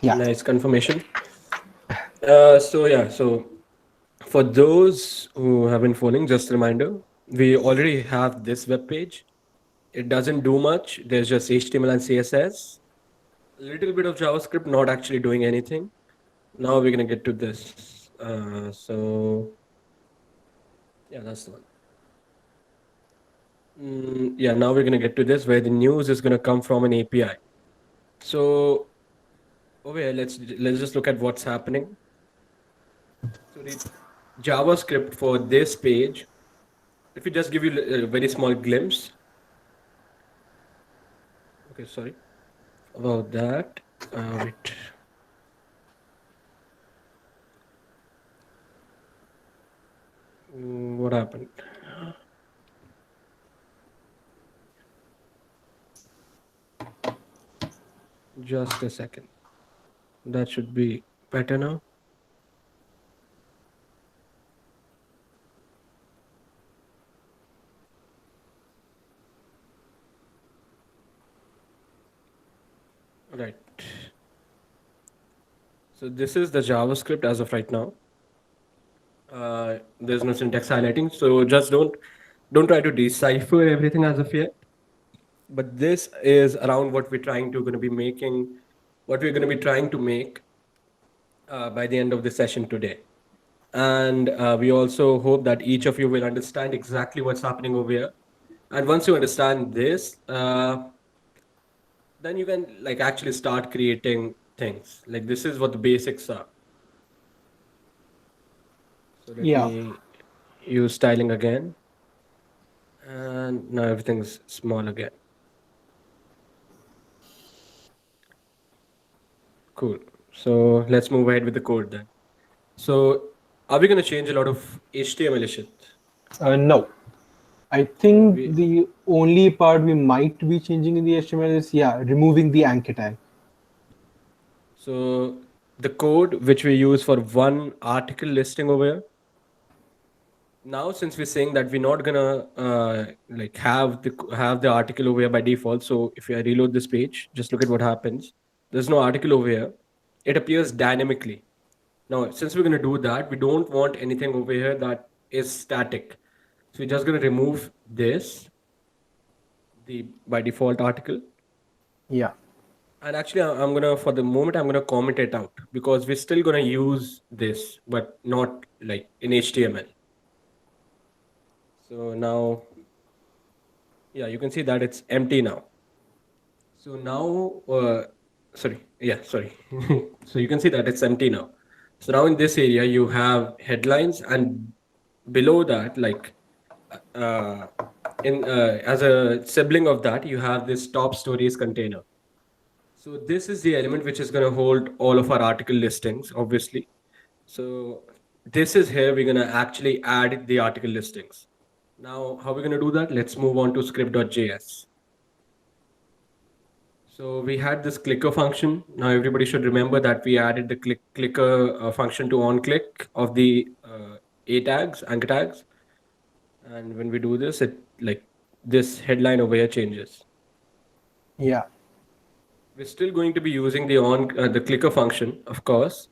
Yeah. Nice confirmation. So for those who have been following, just a reminder, we already have this web page. It doesn't do much. There's just HTML and CSS, a little bit of JavaScript, not actually doing anything. Now we're gonna get to this. Yeah, that's the one. Yeah, now we're gonna get to this where the news is gonna come from an API. So over here, let's just look at what's happening. So the JavaScript for this page, if we just give you a very small glimpse. Okay, sorry about that. Wait, what happened? Just a second. That should be better now. Right. So this is the JavaScript as of right now. There's no syntax highlighting, so just don't try to decipher everything as of yet. But this is around what we're trying to going to be making, what we're going to be trying to make by the end of the session today. And we also hope that each of you will understand exactly what's happening over here. And once you understand this, then you can like actually start creating things. Like this is what the basics are. So let Yeah. me use styling again. And now everything's small again. Cool. So let's move ahead with the code then. So are we going to change a lot of HTML, Ishit? No. I think We, the only part we might be changing in the HTML is, yeah, removing the anchor tag. so the code which we use for one article listing over here, now since we're saying that we're not gonna like have the article over here by default, so if I reload this page, just look at what happens. There's no article over here. It appears dynamically. Now since we're gonna do that, we don't want anything over here that is static. So we're just gonna remove this, the by default article. Yeah. And actually, I'm gonna, for the moment, I'm gonna comment it out because we're still gonna use this, but not like in HTML. So now, yeah, you can see that it's empty now. So now, sorry. So you can see that it's empty now. So now in this area, you have headlines, and below that, like uh, in as a sibling of that, you have this top stories container. So this is the element which is going to hold all of our article listings, obviously. So this is here we're going to actually add the article listings. Now, how we're going to do that? Let's move on to script.js. So we had this clicker function. Now everybody should remember that we added the clicker function to on click of the a tags, anchor tags. And when we do this, it like this headline over here changes. Yeah. We're still going to be using the clicker function, of course.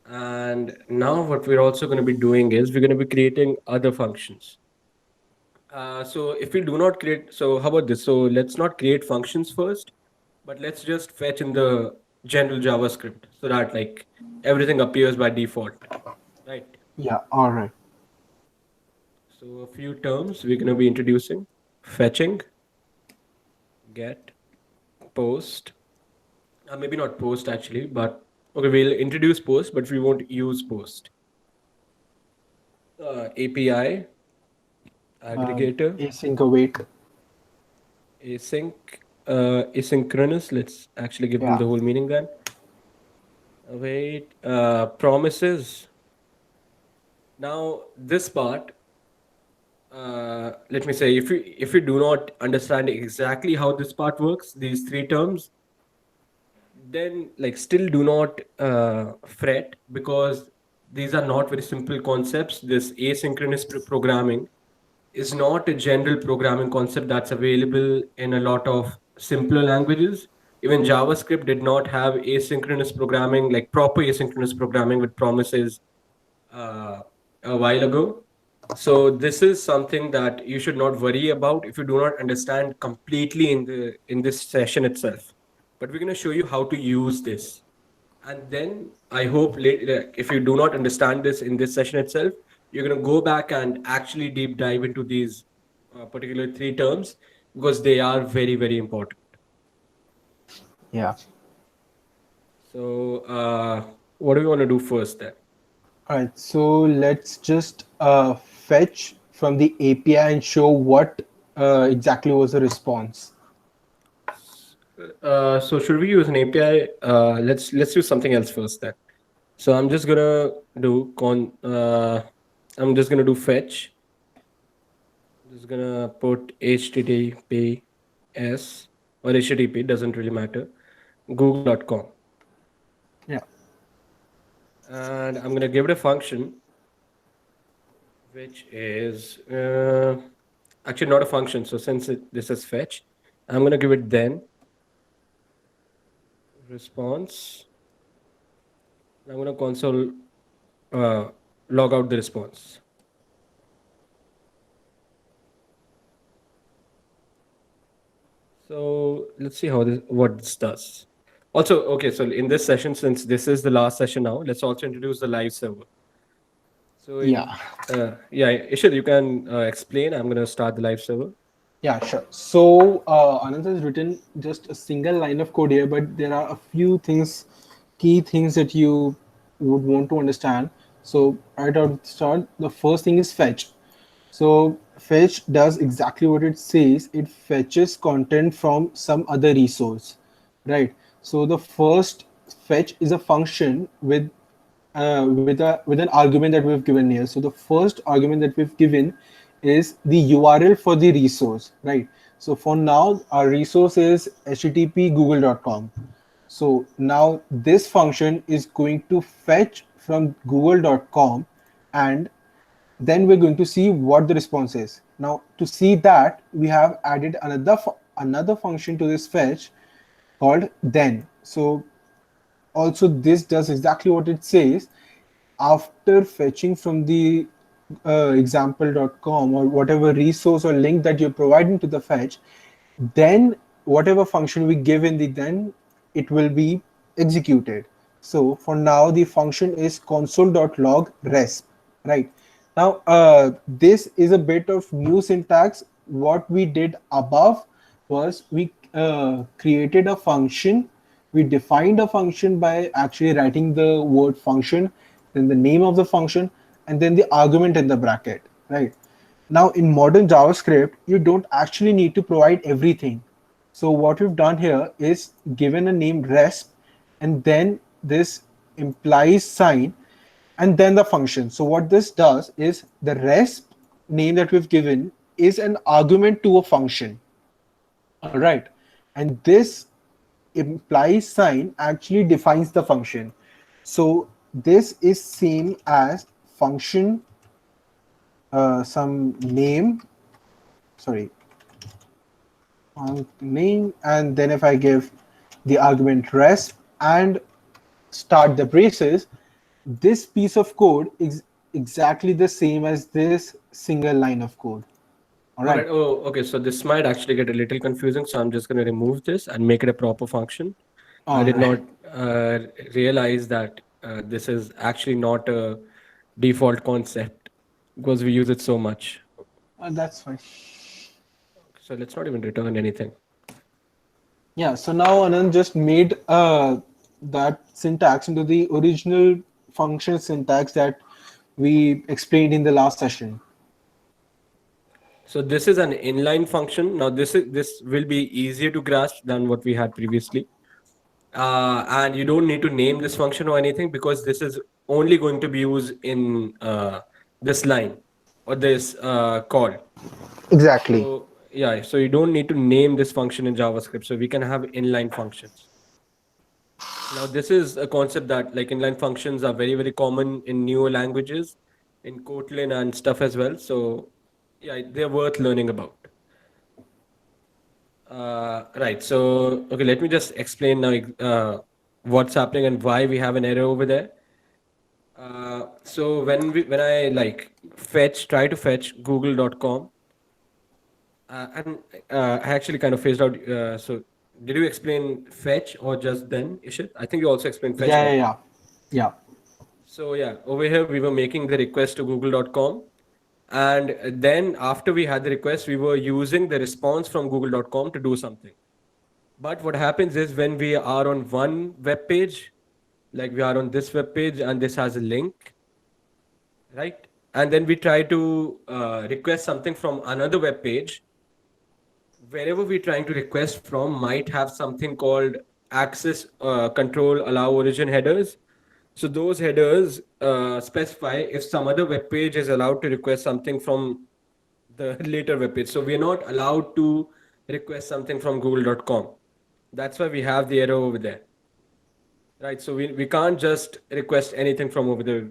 And now what we're also going to be doing is we're going to be creating other functions. So if we do not create, so how about this? So let's not create functions first, but let's just fetch in the general JavaScript so that like everything appears by default, right? Yeah. All right. So a few terms we're going to be introducing: fetching, get, post. Maybe not post actually, but okay, we'll introduce post, but we won't use post. API, aggregator, Async await. async, asynchronous. Let's actually give them Yeah. the whole meaning then. Wait, promises. Now this part, let me say, if you do not understand exactly how this part works, these three terms, then like still do not fret because these are not very simple concepts. This asynchronous programming is not a general programming concept that's available in a lot of simpler languages. even JavaScript did not have asynchronous programming, like proper asynchronous programming with promises uh, a while ago. So this is something that you should not worry about if you do not understand completely in this session itself. But we're going to show you how to use this. And then I hope later, if you do not understand this in this session itself, you're going to go back and actually deep dive into these particular three terms because they are very, very important. Yeah. So, what do we want to do first then? All right. So let's just fetch from the API and show what exactly was the response. So should we use an API? Let's do something else first then. So I'm just gonna do I'm just gonna do fetch. Just gonna put HTTPS or HTTP, doesn't really matter. Google.com. Yeah. And I'm gonna give it a function, which is actually not a function. So since this is fetch, I'm gonna give it then response. I'm gonna console uh, log out the response. So let's see what this does. Also, okay, so in this session, since this is the last session now, let's also introduce the live server. So Yeah. Ishad, you can explain. I'm gonna start the live server. Yeah, sure. So Anand has written just a single line of code here, but there are a few things, key things that you would want to understand. So right out the start, the first thing is fetch. So fetch does exactly what it says. It fetches content from some other resource, right? So the first fetch is a function with an argument that we've given here. So the first argument that we've given is the URL for the resource, right? So for now, our resource is http google.com. So now this function is going to fetch from google.com, and then we're going to see what the response is. Now to see that, we have added another function to this fetch called then. So also this does exactly what it says. After fetching from the example.com or whatever resource or link that you're providing to the fetch, then whatever function we give in the then, it will be executed. So for now, the function is console.log resp, right? Now, this is a bit of new syntax. What we did above was we created a function. We defined a function by actually writing the word function, then the name of the function, and then the argument in the bracket, right? Now, in modern JavaScript, you don't actually need to provide everything. So what we've done here is given a name resp, and then this implies sign, and then the function. So what this does is the resp name that we've given is an argument to a function. All right. And this implies sign actually defines the function. So this is same as function some name, sorry, name, and then if I give the argument resp and start the braces, this piece of code is exactly the same as this single line of code. All right. Oh, okay. So this might actually get a little confusing. So I'm just going to remove this and make it a proper function. I did not uh, realize that this is actually not a default concept because we use it so much. That's fine. So let's not even return anything. Yeah, so now Anand just made that syntax into the original function syntax that we explained in the last session. So this is an inline function. Now this will be easier to grasp than what we had previously. And you don't need to name this function or anything because this is only going to be used in this line or this call. Exactly. So yeah, so you don't need to name this function in JavaScript. So we can have inline functions. Now this is a concept that like inline functions are very, very common in newer languages, in Kotlin and stuff as well. So yeah, they're worth learning about. Right. So, okay, let me just explain now what's happening and why we have an error over there. So when I like try to fetch google.com, and I actually kind of phased out. So did you explain fetch or just then, Ishit? I think you also explained fetch, Yeah, right? yeah, yeah. Yeah. So yeah, over here we were making the request to google.com. And then after we had the request, we were using the response from google.com to do something. But what happens is when we are on one web page, like we are on this web page and this has a link, right? And then we try to request something from another web page. Wherever we're trying to request from might have something called access control allow origin headers. So those headers specify if some other web page is allowed to request something from the later web page. So we're not allowed to request something from google.com. That's why we have the error over there. Right, so we can't just request anything from over there.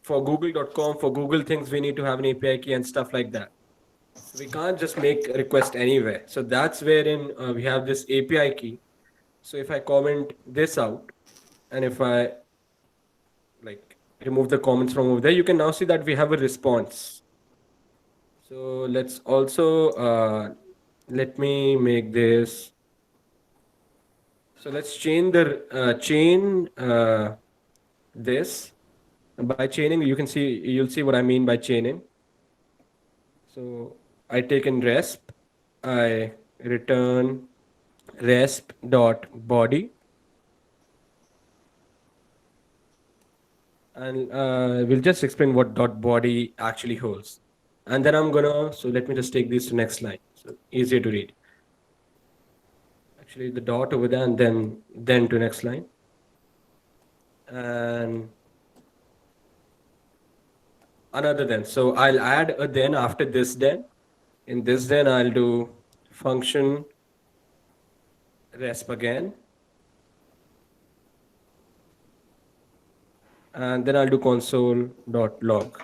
For google.com, for Google things, we need to have an API key and stuff like that. So we can't just make a request anywhere. So that's wherein we have this API key. So if I comment this out, and if I like remove the comments from over there, you can now see that we have a response. So let's also let me make this. So let's chain this. By chaining, you'll see what I mean by chaining. So I take in resp, I return resp dot body, and we'll just explain what dot body actually holds. And then so let me just take this to next line. So easier to read. Actually, the dot over there and then to next line. And another then. So I'll add a then after this then. In this then I'll do function resp again. And then I'll do console.log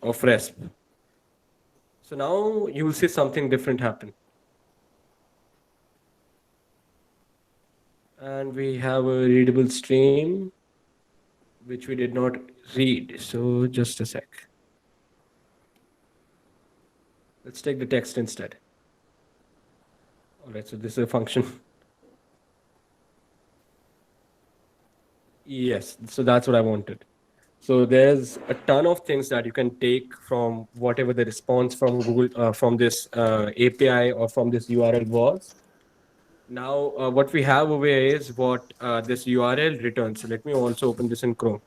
of resp. So now you will see something different happen. And we have a readable stream, which we did not read. So just a sec. Let's take the text instead. All right, so this is a function. Yes, so that's what I wanted. So there's a ton of things that you can take from whatever the response from Google, from this API or from this URL was. Now, what we have over here is what this URL returns. So let me also open this in Chrome.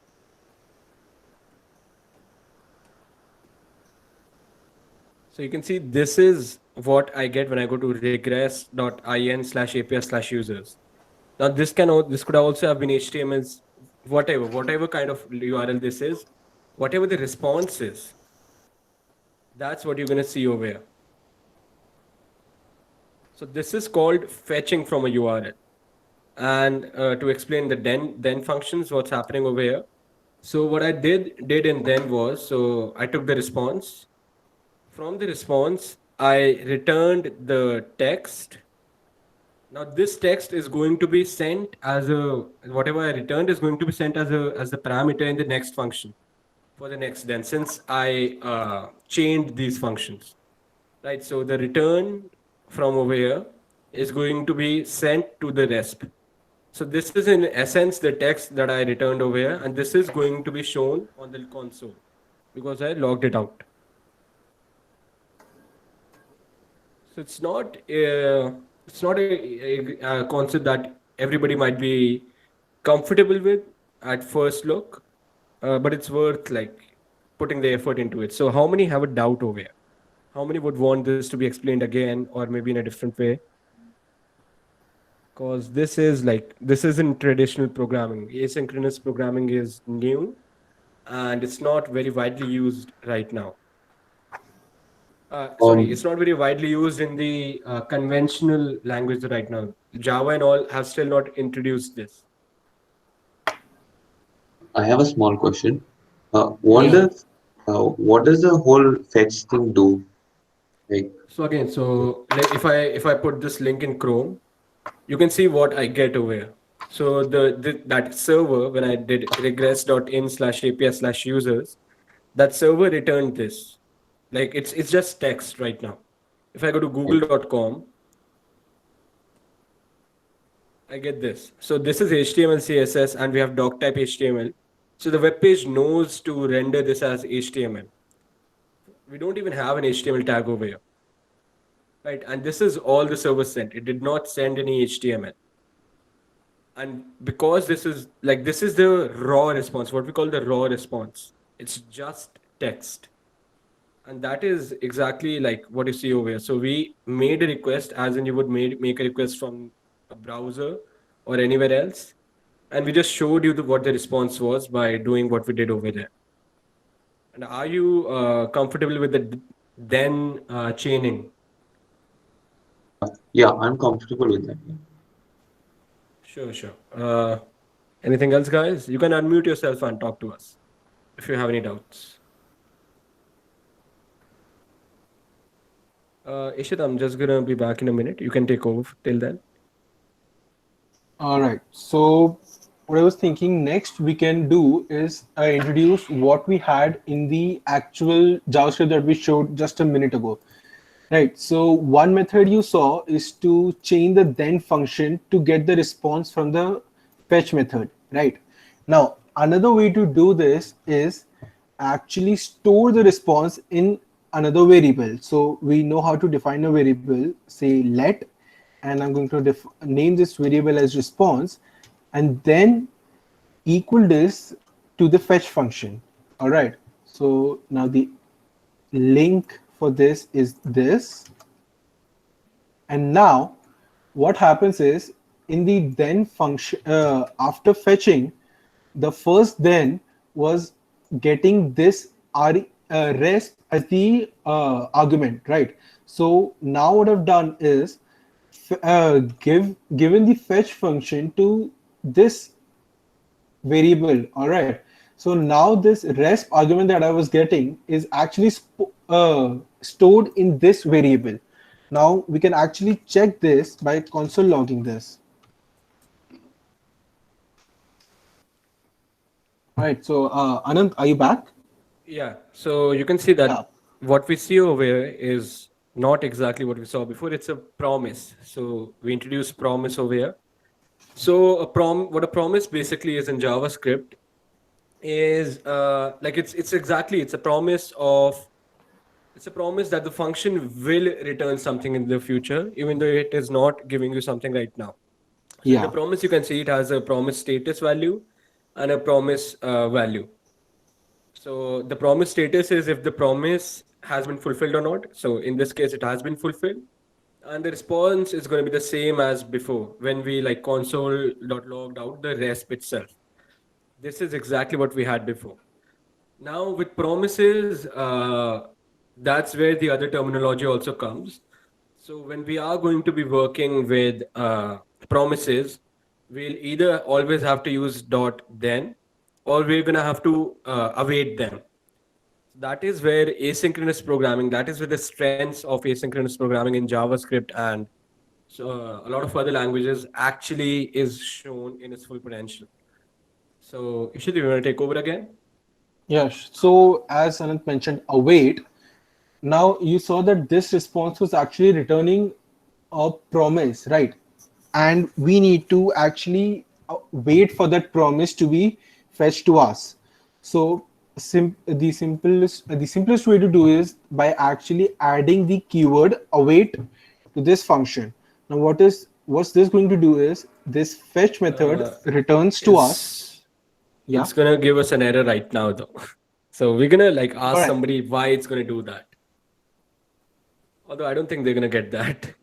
So you can see this is what I get when I go to regress.in/API/users. Now this could also have been HTML's whatever kind of URL this is, whatever the response is. That's what you're going to see over here. So this is called fetching from a URL. And to explain the then functions, what's happening over here. So what I did in then was, so I took the response. From the response, I returned the text. Now this text is going to be sent as whatever I returned is going to be sent as the parameter in the next function for the next then, since I chained these functions, right? So the return from over here is going to be sent to the resp. So this is in essence the text that I returned over here, and this is going to be shown on the console because I logged it out. So it's not a concept that everybody might be comfortable with at first look, but it's worth like putting the effort into it. So how many have a doubt over here? How many would want this to be explained again or maybe in a different way? Because this isn't traditional programming. Asynchronous programming is new and it's not very widely used right now. Sorry, it's not very widely used in the conventional language right now. Java and all have still not introduced this. I have a small question. Yeah. What does the whole fetch thing do? Okay. So again, so like if I put this link in Chrome, you can see what I get over here. So that server, when I did regress.in/api/users, that server returned this. Like it's just text right now. If I go to google.com, I get this. So this is HTML, CSS, and we have doc type HTML. So the web page knows to render this as HTML. We don't even have an HTML tag over here, right? And this is all the server sent. It did not send any HTML. And because this is the raw response, what we call the raw response. It's just text. And that is exactly like what you see over here. So we made a request as in you would make a request from a browser or anywhere else. And we just showed you what the response was by doing what we did over there. And are you comfortable with the then chaining? Yeah, I'm comfortable with that. Yeah. Sure, sure. Anything else, guys? You can unmute yourself and talk to us if you have any doubts. Ishit, I'm just gonna be back in a minute. You can take over till then. All right. So what I was thinking next we can do is introduce what we had in the actual JavaScript that we showed just a minute ago. Right. So one method you saw is to chain the then function to get the response from the fetch method. Right. Now, another way to do this is actually store the response in another variable. So we know how to define a variable, say let, and I'm going to name this variable as response, and then equal this to the fetch function. All right. So now the link for this is this. And now what happens is in the then function, after fetching, the first then was getting this resp as the argument, right? So now what I've done is given the fetch function to this variable. All right. So now this resp argument that I was getting is actually stored in this variable. Now we can actually check this by console logging this. All right. So Anand, are you back? Yeah. So you can see that Yeah. what we see over here is not exactly what we saw before. It's a promise. So we introduced promise over here. So what a promise basically is in JavaScript is like it's a promise that the function will return something in the future, even though it is not giving you something right now. So in the Yeah. promise, you can see it has a promise status value and a promise value. So the promise status is if the promise has been fulfilled or not. So in this case, it has been fulfilled. And the response is going to be the same as before when we like console.logged out the resp itself. This is exactly what we had before. Now with promises, that's where the other terminology also comes. So when we are going to be working with promises, we'll either always have to use dot then, or we're gonna have to await them. That is where asynchronous programming, that is where the strengths of asynchronous programming in JavaScript and a lot of other languages actually is shown in its full potential. So Ishit, you want to take over again? Yes. So as Anand mentioned, await. Now you saw that this response was actually returning a promise, right? And we need to actually wait for that promise to be fetched to us. So the simplest way to do is by actually adding the keyword await to this function. Now what's this going to do is this fetch method returns to us. Yeah. It's gonna give us an error right now though. So we're gonna like ask Alright. somebody why it's gonna do that. Although I don't think they're gonna get that.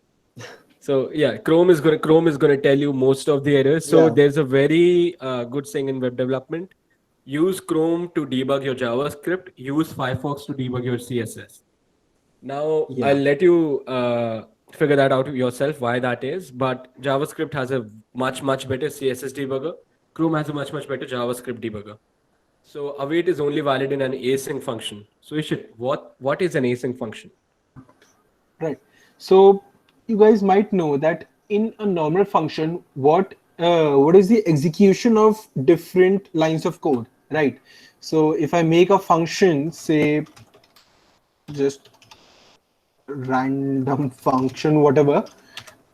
So yeah, Chrome is gonna tell you most of the errors. So Yeah. there's a very good thing in web development. Use Chrome to debug your JavaScript. Use Firefox to debug your CSS. Now Yeah. I'll let you figure that out yourself why that is. But JavaScript has a much better CSS debugger. Chrome has a much better JavaScript debugger. So await is only valid in an async function. So Ishit, what is an async function? Right. So you guys might know that in a normal function, what is the execution of different lines of code, right? So if I make a function, say just random function, whatever,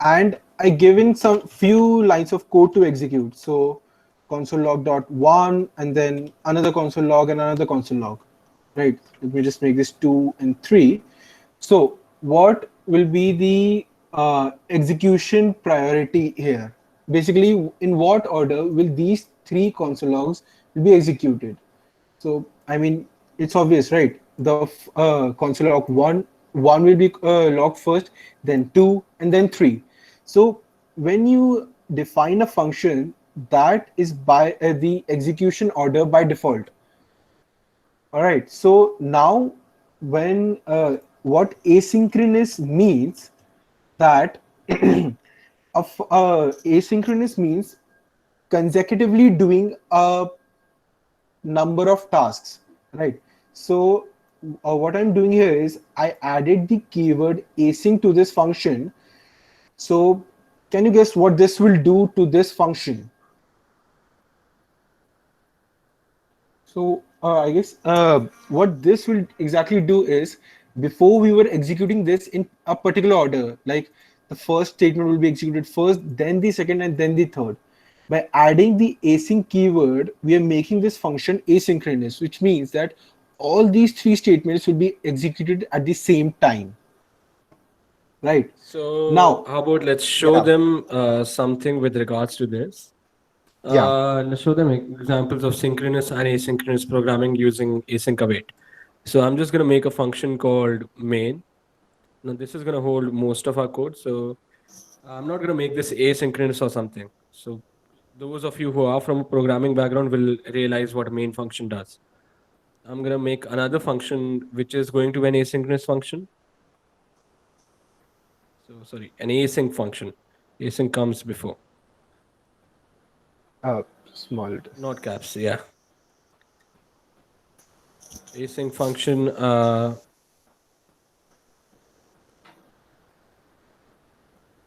and I give in some few lines of code to execute. So console log dot one, and then another console log and another console log, right? Let me just make this 2 and 3. So what will be the execution priority here? Basically, in what order will these three console logs be executed? So I mean, it's obvious, right? The console log one will be logged first, then two, and then three. So when you define a function, that is by the execution order by default. All right. So now, when what asynchronous means that asynchronous means consecutively doing a number of tasks, right? So what I'm doing here is I added the keyword async to this function. So can you guess what this will do to this function? So I guess what this will exactly do is, before we were executing this in a particular order, like the first statement will be executed first, then the second, and then the third. By adding the async keyword, we are making this function asynchronous, which means that all these three statements will be executed at the same time. Right. So Now, how about let's show yeah, them something with regards to this. yeah. Let's show them examples of synchronous and asynchronous programming using async await. So I'm just going to make a function called main. Now this is going to hold most of our code. So I'm not going to make this asynchronous or something. So those of you who are from a programming background will realize what a main function does. I'm going to make another function which is going to be an asynchronous function. So sorry, an async function. Async comes before, Small. not caps. Yeah. Async function.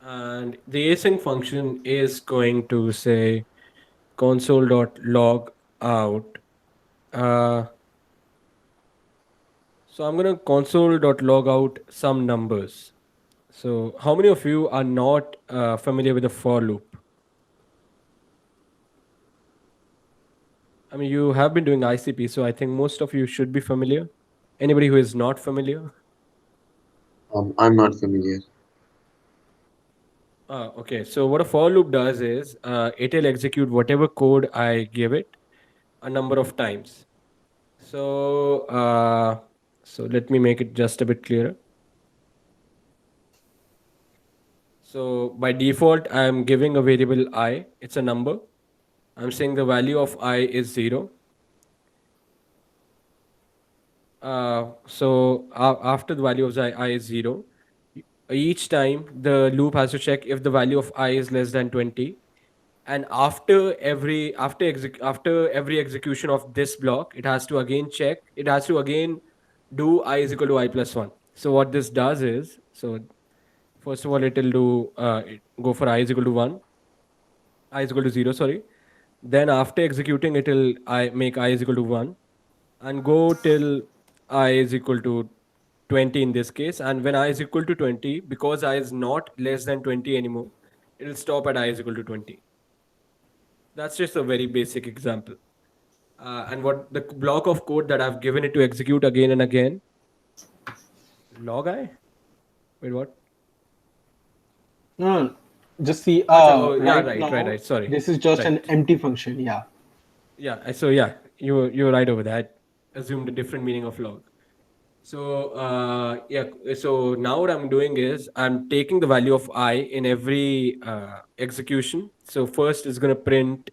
And the async function is going to say console.log out. So I'm going to console.log out some numbers. So how many of you are not familiar with the for loop? I mean, you have been doing ICP, so I think most of you should be familiar. Anybody who is not familiar? I'm not familiar. Okay, so what a for loop does is it'll execute whatever code I give it a number of times. So, so let me make it just a bit clearer. So by default, I'm giving a variable I. It's a number. I'm saying the value of I is 0. After the value of I is 0, each time the loop has to check if the value of I is less than 20. And after every execution of this block, it has to again check. It has to again do I is equal to I plus 1. So what this does is, so first of all, it'll do go for I is equal to 1, I is equal to 0, sorry. Then after executing, it'll make I is equal to 1 and go till I is equal to 20 in this case. And when I is equal to 20, because I is not less than 20 anymore, it'll stop at I is equal to 20. That's just a very basic example. And what the block of code that I've given it to execute again and again, log I? Wait, what? No, no, just see, Oh, yeah, right now, right. Sorry. this is just an Right. empty function. Yeah. Yeah. So yeah, you're right over that. Assumed a different meaning of log. So yeah. So now what I'm doing is I'm taking the value of I in every execution. So first is gonna print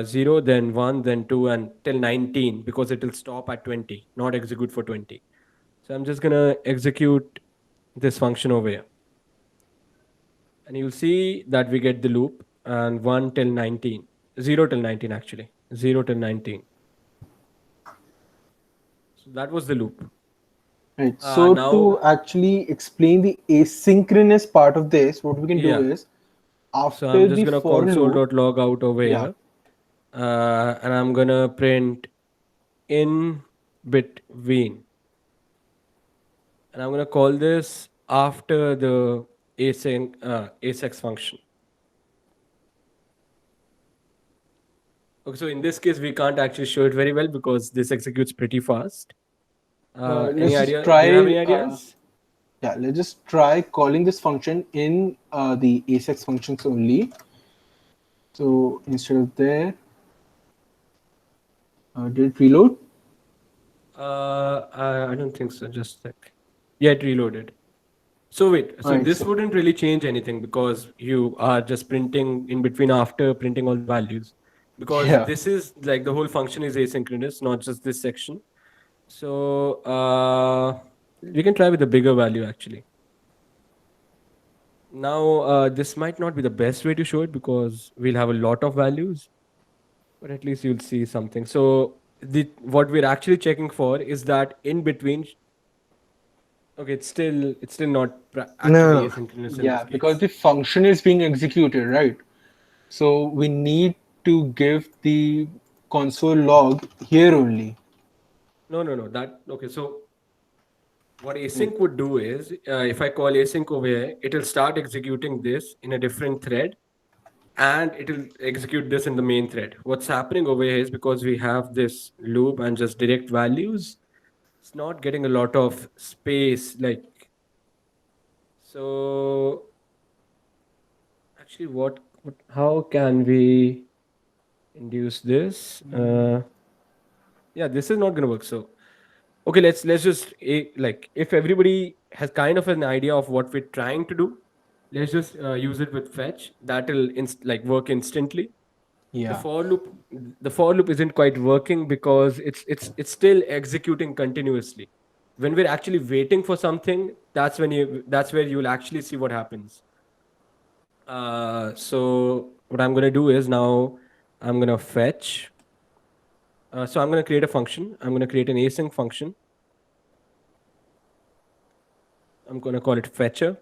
0, then 1, then 2, and till 19 because it will stop at 20, not execute for 20. So I'm just gonna execute this function over here, and you'll see that we get the loop and 1 till 19, 0 till 19 actually, 0 till 19. So that was the loop. Right. So Now, to actually explain the asynchronous part of this, what we can do yeah. is So I'm after just the gonna for loop, console.log out over yeah, here, and I'm gonna print in between, and I'm gonna call this after the async function. Okay, so in this case, we can't actually show it very well because this executes pretty fast. Any let's just idea? Do you have try. any ideas? Yeah, let's just try calling this function in the async functions only. So instead of there, did it reload? I don't think so. Just a sec. Yeah, it reloaded. So wait, so Right. this So wouldn't really change anything because you are just printing in between after printing all the values. Because yeah, this is like the whole function is asynchronous, not just this section. So we can try with a bigger value actually. Now this might not be the best way to show it because we'll have a lot of values, but at least you'll see something. So the what we're actually checking for is that in between. Okay, it's still not actually no, asynchronous in this yeah, because case. the function is being executed, right? So we need to give the console log here only. No, no, no. That okay. So what Right. async would do is, if I call async over here, it'll start executing this in a different thread, and it'll execute this in the main thread. What's happening over here is because we have this loop and just direct values, it's not getting a lot of space. Like so, actually, what how can we induce this? Yeah, this is not gonna work. So okay, let's just like if everybody has kind of an idea of what we're trying to do, let's just use it with fetch. That'll like work instantly. The Yeah. for loop, the for loop isn't quite working because it's still executing continuously. When we're actually waiting for something, that's where you'll actually see what happens. So what I'm gonna do is now I'm gonna fetch. So I'm gonna create a function. I'm gonna create an async function. I'm gonna call it fetcher,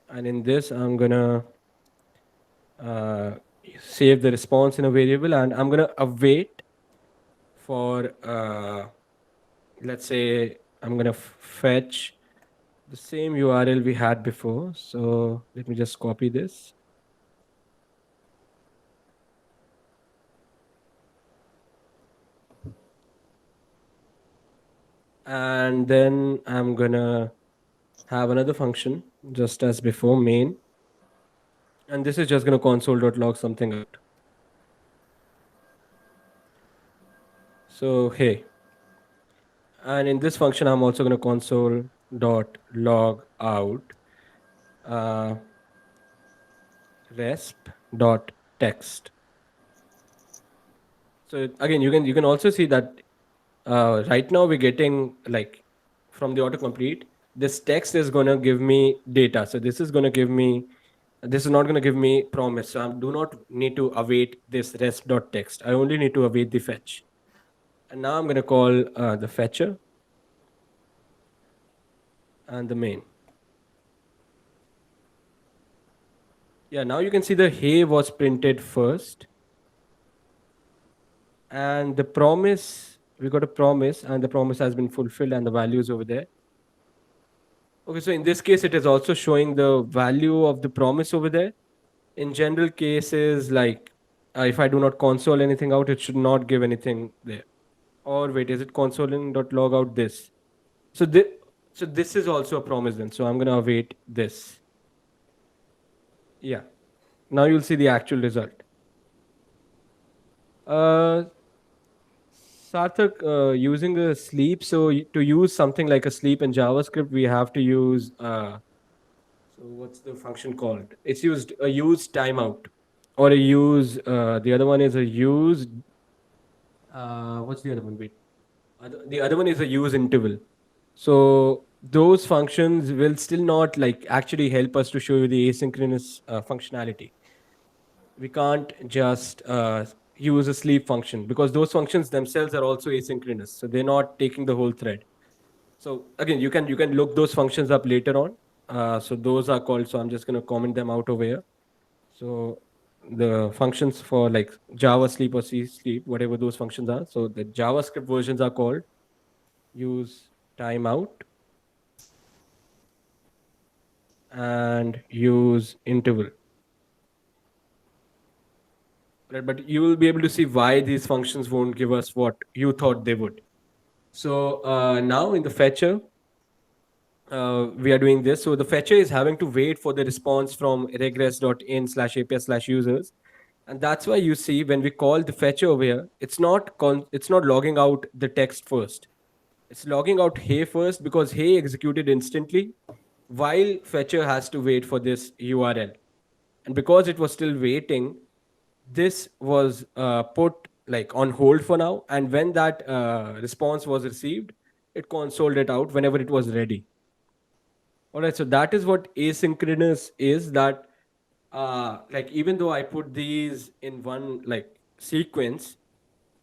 and in this I'm gonna uh, save the response in a variable, and I'm gonna await for let's say I'm gonna fetch the same URL we had before. So let me just copy this. And then I'm gonna have another function just as before main, and this is just gonna console.log something out. So hey, and in this function I'm also gonna console.log out uh, resp.text. So again, you can also see that right now we're getting like from the autocomplete, this text is gonna give me data. So this is gonna give me, this is not gonna give me promise. So I do not need to await this resp.text. I only need to await the fetch. And now I'm gonna call the fetcher and the main. Yeah, now you can see the hey was printed first. And the promise, we got a promise, and the promise has been fulfilled, and the value is over there. Okay, so in this case, it is also showing the value of the promise over there. In general cases, like if I do not console anything out, it should not give anything there. Or wait, is it consoling.log out this? So this, so this is also a promise then. So I'm gonna await this. Yeah. Now you'll see the actual result. Uh, Sarthak, using a sleep. So to use something like a sleep in JavaScript, we have to use. So what's the function called? It's used a use timeout, or a use. The other one is a use. What's the other one? Wait. The other one is a use interval. So those functions will still not like actually help us to show you the asynchronous functionality. We can't just use a sleep function because those functions themselves are also asynchronous. So they're not taking the whole thread. So again, you can look those functions up later on. So those are called. So I'm just going to comment them out over here. So the functions for like Java sleep or C sleep, whatever those functions are. So the JavaScript versions are called use timeout and use interval. Right, but you will be able to see why these functions won't give us what you thought they would. So now in the fetcher, we are doing this. So the fetcher is having to wait for the response from regress.in/api/users, and that's why you see when we call the fetcher over here, it's not logging out the text first. It's logging out hey first because hey executed instantly, while fetcher has to wait for this URL, and because it was still waiting, this was put like on hold for now, and when that response was received, it consoled it out whenever it was ready. All right, so that is what asynchronous is. That like even though I put these in one like sequence,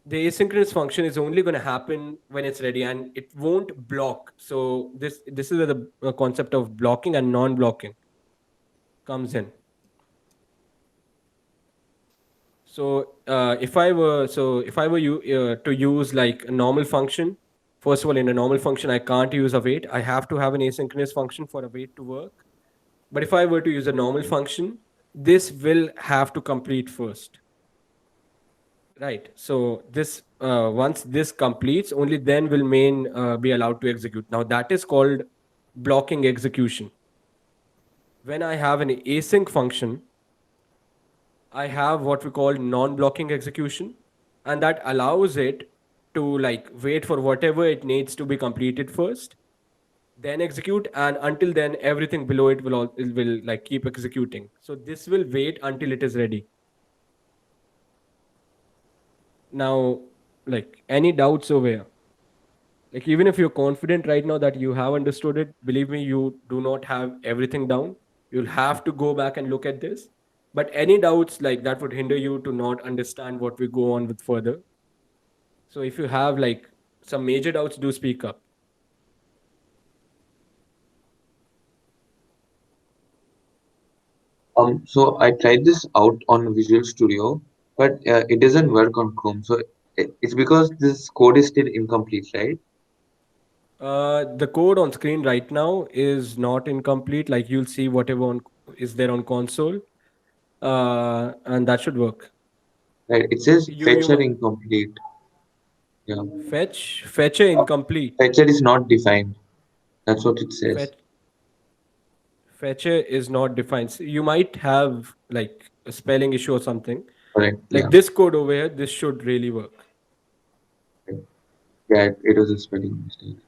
the asynchronous function is only going to happen when it's ready, and it won't block. So this is where the concept of blocking and non-blocking comes in. So if I were you to use like a normal function, first of all, in a normal function, I can't use await. I have to have an asynchronous function for await to work. But if I were to use a normal function, this will have to complete first. Right. So this once this completes, only then will main be allowed to execute. Now that is called blocking execution. When I have an async function, I have what we call non-blocking execution, and that allows it to like wait for whatever it needs to be completed first, then execute, and until then everything below it will like keep executing. So this will wait until it is ready. Now, like any doubts over here? Like even if you're confident right now that you have understood it, believe me, you do not have everything down. You'll have to go back and look at this. But any doubts like that would hinder you to not understand what we go on with further. So if you have like some major doubts, do speak up. So I tried this out on Visual Studio, but it doesn't work on Chrome. So it's because this code is still incomplete, right? The code on screen right now is not incomplete. Like you'll see whatever is there on console, and that should work. Right. It says You fetcher incomplete. Yeah. fetcher Uh, incomplete. Fetcher is not defined. That's what it says. Fetch fetcher is not defined. So you might have like a spelling issue or something. Correct. Like Yeah. this code over here, this should really work. Yeah. It was a spelling mistake.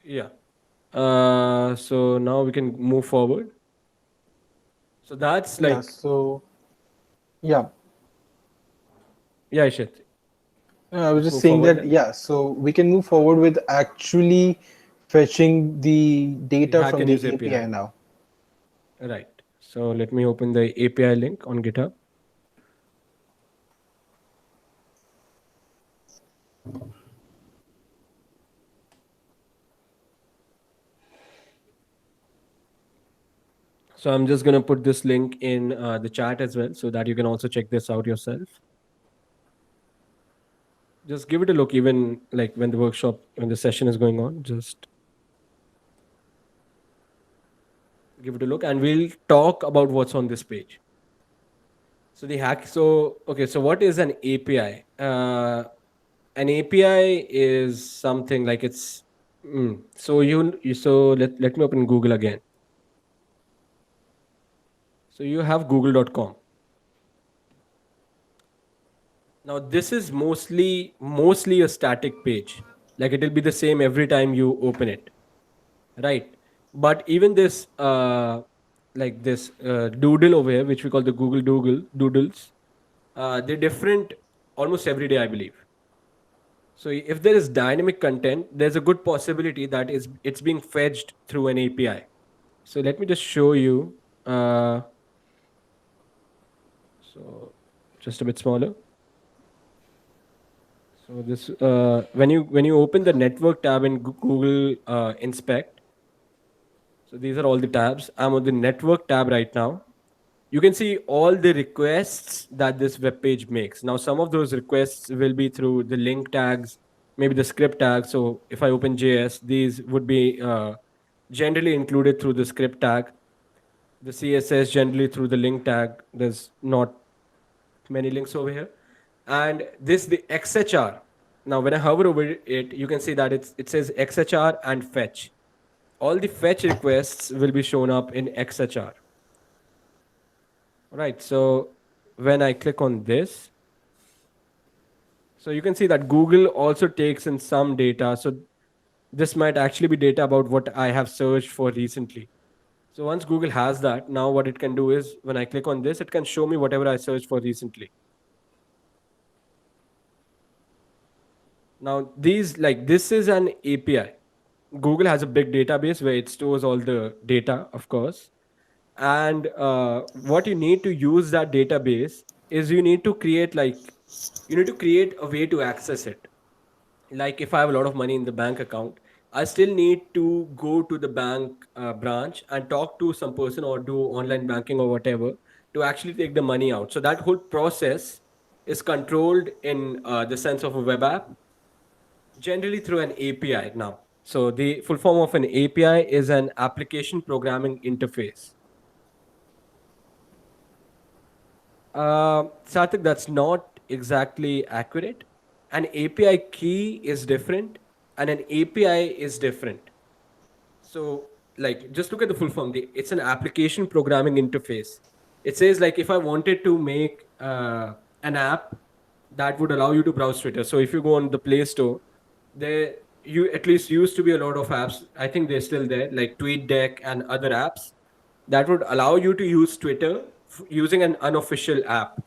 Yeah. So now we can move forward. So that's Yeah. like So yeah, yeah, Ishit. I was Let's just move saying forward that then. yeah. So we can move forward with actually fetching the The data hack from and use the API API. now. Right. So let me open the API link on GitHub. So I'm just gonna put this link in the chat as well, so that you can also check this out yourself. Just give it a look, even like when the session is going on. Just give it a look, and we'll talk about what's on this page. So the hack. So okay. So what is an API? An API is something like it's. So so let me open Google again. So you have google.com. Now this is mostly a static page. Like it will be the same every time you open it, right? But even this like this doodle over here, which we call the Google doodles, they're different almost every day, I believe. So if there is dynamic content, there's a good possibility that it's being fetched through an API. So let me just show you. Uh, so just a bit smaller. So So this when you open the network tab in Google Inspect, so these are all the tabs. I'm on the network tab right now. You can see all the requests that this web page makes. Now, some of those requests will be through the link tags, maybe the script tags. So if I open JS, these would be generally included through the script tag. The CSS generally through the link tag. There's not many links over here. And this, the XHR. Now, when I hover over it, you can see that it says XHR and fetch. All the fetch requests will be shown up in XHR. Right, so when I click on this, so you can see that Google also takes in some data. So this might actually be data about what I have searched for recently. So once Google has that, now what it can do is when I click on this, it can show me whatever I searched for recently. Now this is an API. Google has a big database where it stores all the data, of course. And what you need to use that database is you need to create a way to access it. Like if I have a lot of money in the bank account, I still need to go to the bank branch and talk to some person or do online banking or whatever to actually take the money out. So that whole process is controlled in the sense of a web app, generally through an API now. So the full form of an API is an application programming interface. Sarthak, that's not exactly accurate. An API key is different and an API is different. So, like, just look at the full form. It's an application programming interface. It says, like, if I wanted to make an app that would allow you to browse Twitter. So, if you go on the Play Store, there you at least used to be a lot of apps. I think they're still there, like TweetDeck and other apps that would allow you to use Twitter using an unofficial app.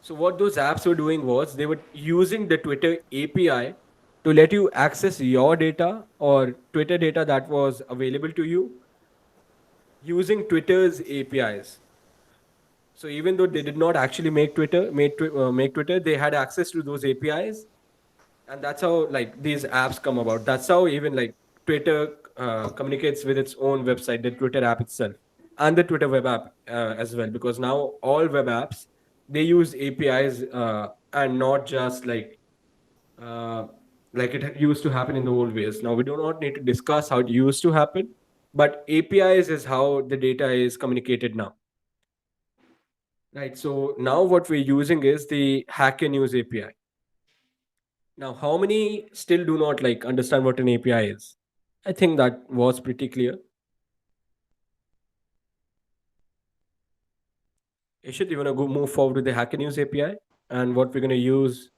So what those apps were doing was they were using the Twitter API to let you access your data or Twitter data that was available to you using Twitter's APIs. So even though they did not actually make Twitter, they had access to those APIs, and that's how like these apps come about. That's how even like Twitter communicates with its own website, the Twitter app itself, and the Twitter web app as well. Because now all web apps they use APIs and not just like it used to happen in the old ways. Now we do not need to discuss how it used to happen, but APIs is how the data is communicated now. Right. So now what we're using is the Hacker News API. Now, how many still do not like understand what an API is? I think that was pretty clear. Ishit, you want to go move forward with the Hacker News API and what we're going to use?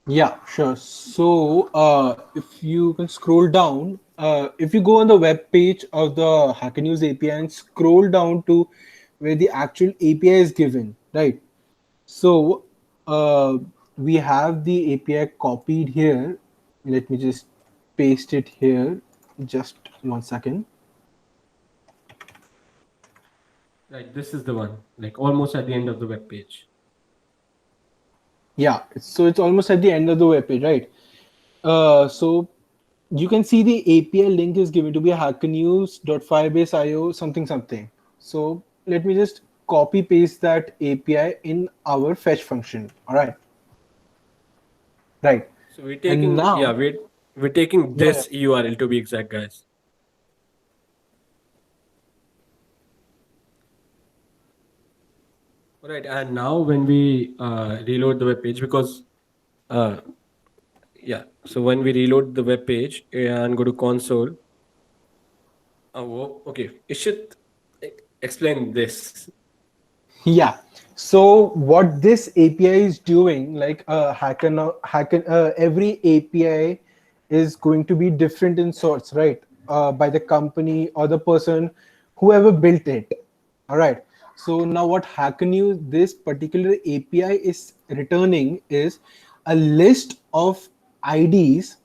Yeah, sure. So if you can scroll down, if you go on the web page of the Hacker News API and scroll down to where the actual API is given, right? So we have the API copied here. Let me just paste it here. Just 1 second. Right, this is the one, like almost at the end of the web page. Yeah, so it's almost at the end of the web page, right? So you can see the API link is given to be hackernews.firebase.io something something. So let me just copy paste that API in our fetch function. All right. Right. So we're taking we're taking this URL to be exact, guys. All right, and now when we reload the web page, because so when we reload the web page and go to console, okay, Ishit, explain this. Yeah. So what this API is doing, like every API is going to be different in sorts, right? By the company or the person, whoever built it. All right. So now what Hacker News, this particular API is returning is a list of IDs,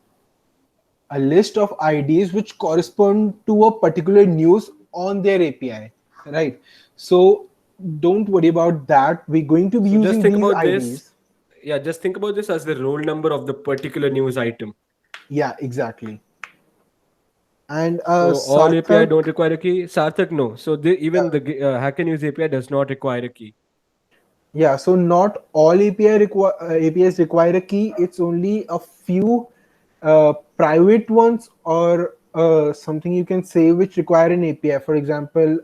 which correspond to a particular news on their API, right? So don't worry about that. We're going to be using these IDs. yeah, just think about this as the roll number of the particular news item. Yeah, exactly. And So all API Sarthak, don't require a key. Sarthak, no. So even yeah, the Hacker News API does not require a key. yeah. So not all APIs require a key. It's only a few private ones or something you can say which require an API. For example,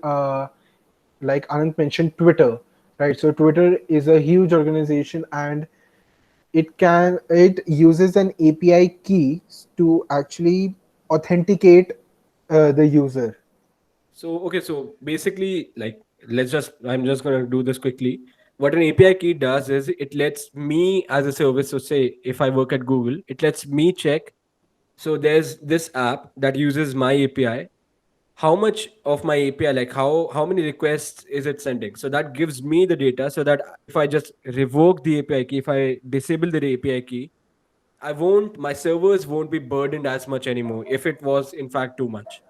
like Anand mentioned, Twitter, right? So Twitter is a huge organization, and it uses an API key to actually authenticate the user. So okay, so basically, like, I'm just gonna do this quickly. What an API key does is it lets me as a service, so say if I work at Google, it lets me check. So there's this app that uses my API. How much of my API, like how many requests is it sending? So that gives me the data so that if I just revoke the API key, if I disable the API key, my servers won't be burdened as much anymore if it was in fact too much.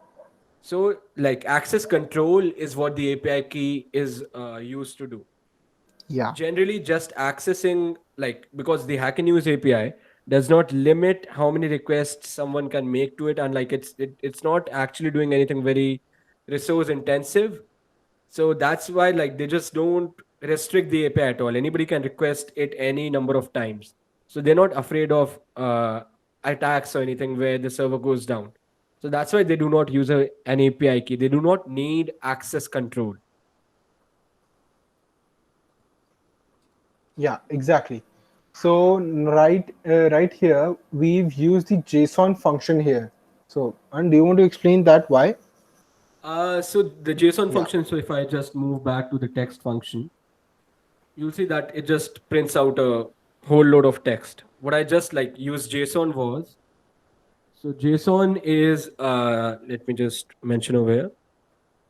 So, like, access control is what the API key is used to do. Yeah, Generally, just accessing, like, because the Hacker News API does not limit how many requests someone can make to it, and like it's not actually doing anything very resource intensive. So that's why, like, they just don't restrict the API at all. Anybody can request it any number of times. So they're not afraid of attacks or anything where the server goes down. So that's why they do not use an API key. They do not need access control. yeah, exactly. So right here we've used the JSON function here. So, and do you want to explain that why? So the JSON Yeah, function, so if I just move back to the text function, you'll see that it just prints out a whole load of text. What I just like used JSON was, so JSON is, let me just mention over here.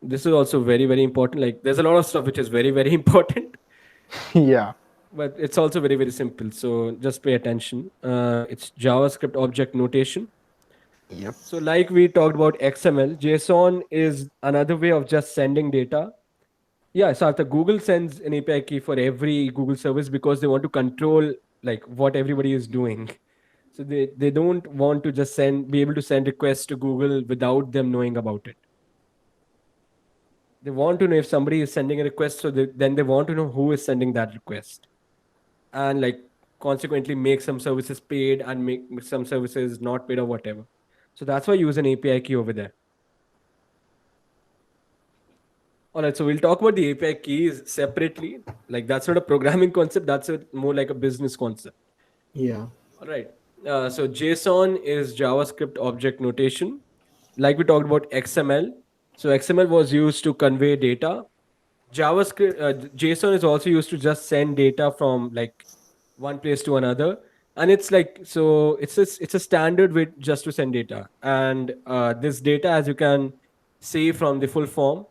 This is also very, very important. Like there's a lot of stuff which is very, very important, yeah, but it's also very, very simple. So just pay attention. It's JavaScript object notation. yep, So like we talked about XML, JSON is another way of just sending data. Yeah, so after Google sends an API key for every Google service because they want to control like what everybody is doing. So they don't want to just be able to send requests to Google without them knowing about it. They want to know if somebody is sending a request, so then they want to know who is sending that request, and like consequently make some services paid and make some services not paid or whatever. So that's why I use an API key over there. All right, so we'll talk about the API keys separately. Like that's not a programming concept; that's more like a business concept. yeah, All right. So JSON is JavaScript object notation. Like we talked about XML. So XML was used to convey data. JSON is also used to just send data from like one place to another. And it's like, so it's a standard way just to send data. And this data, as you can see from the full form,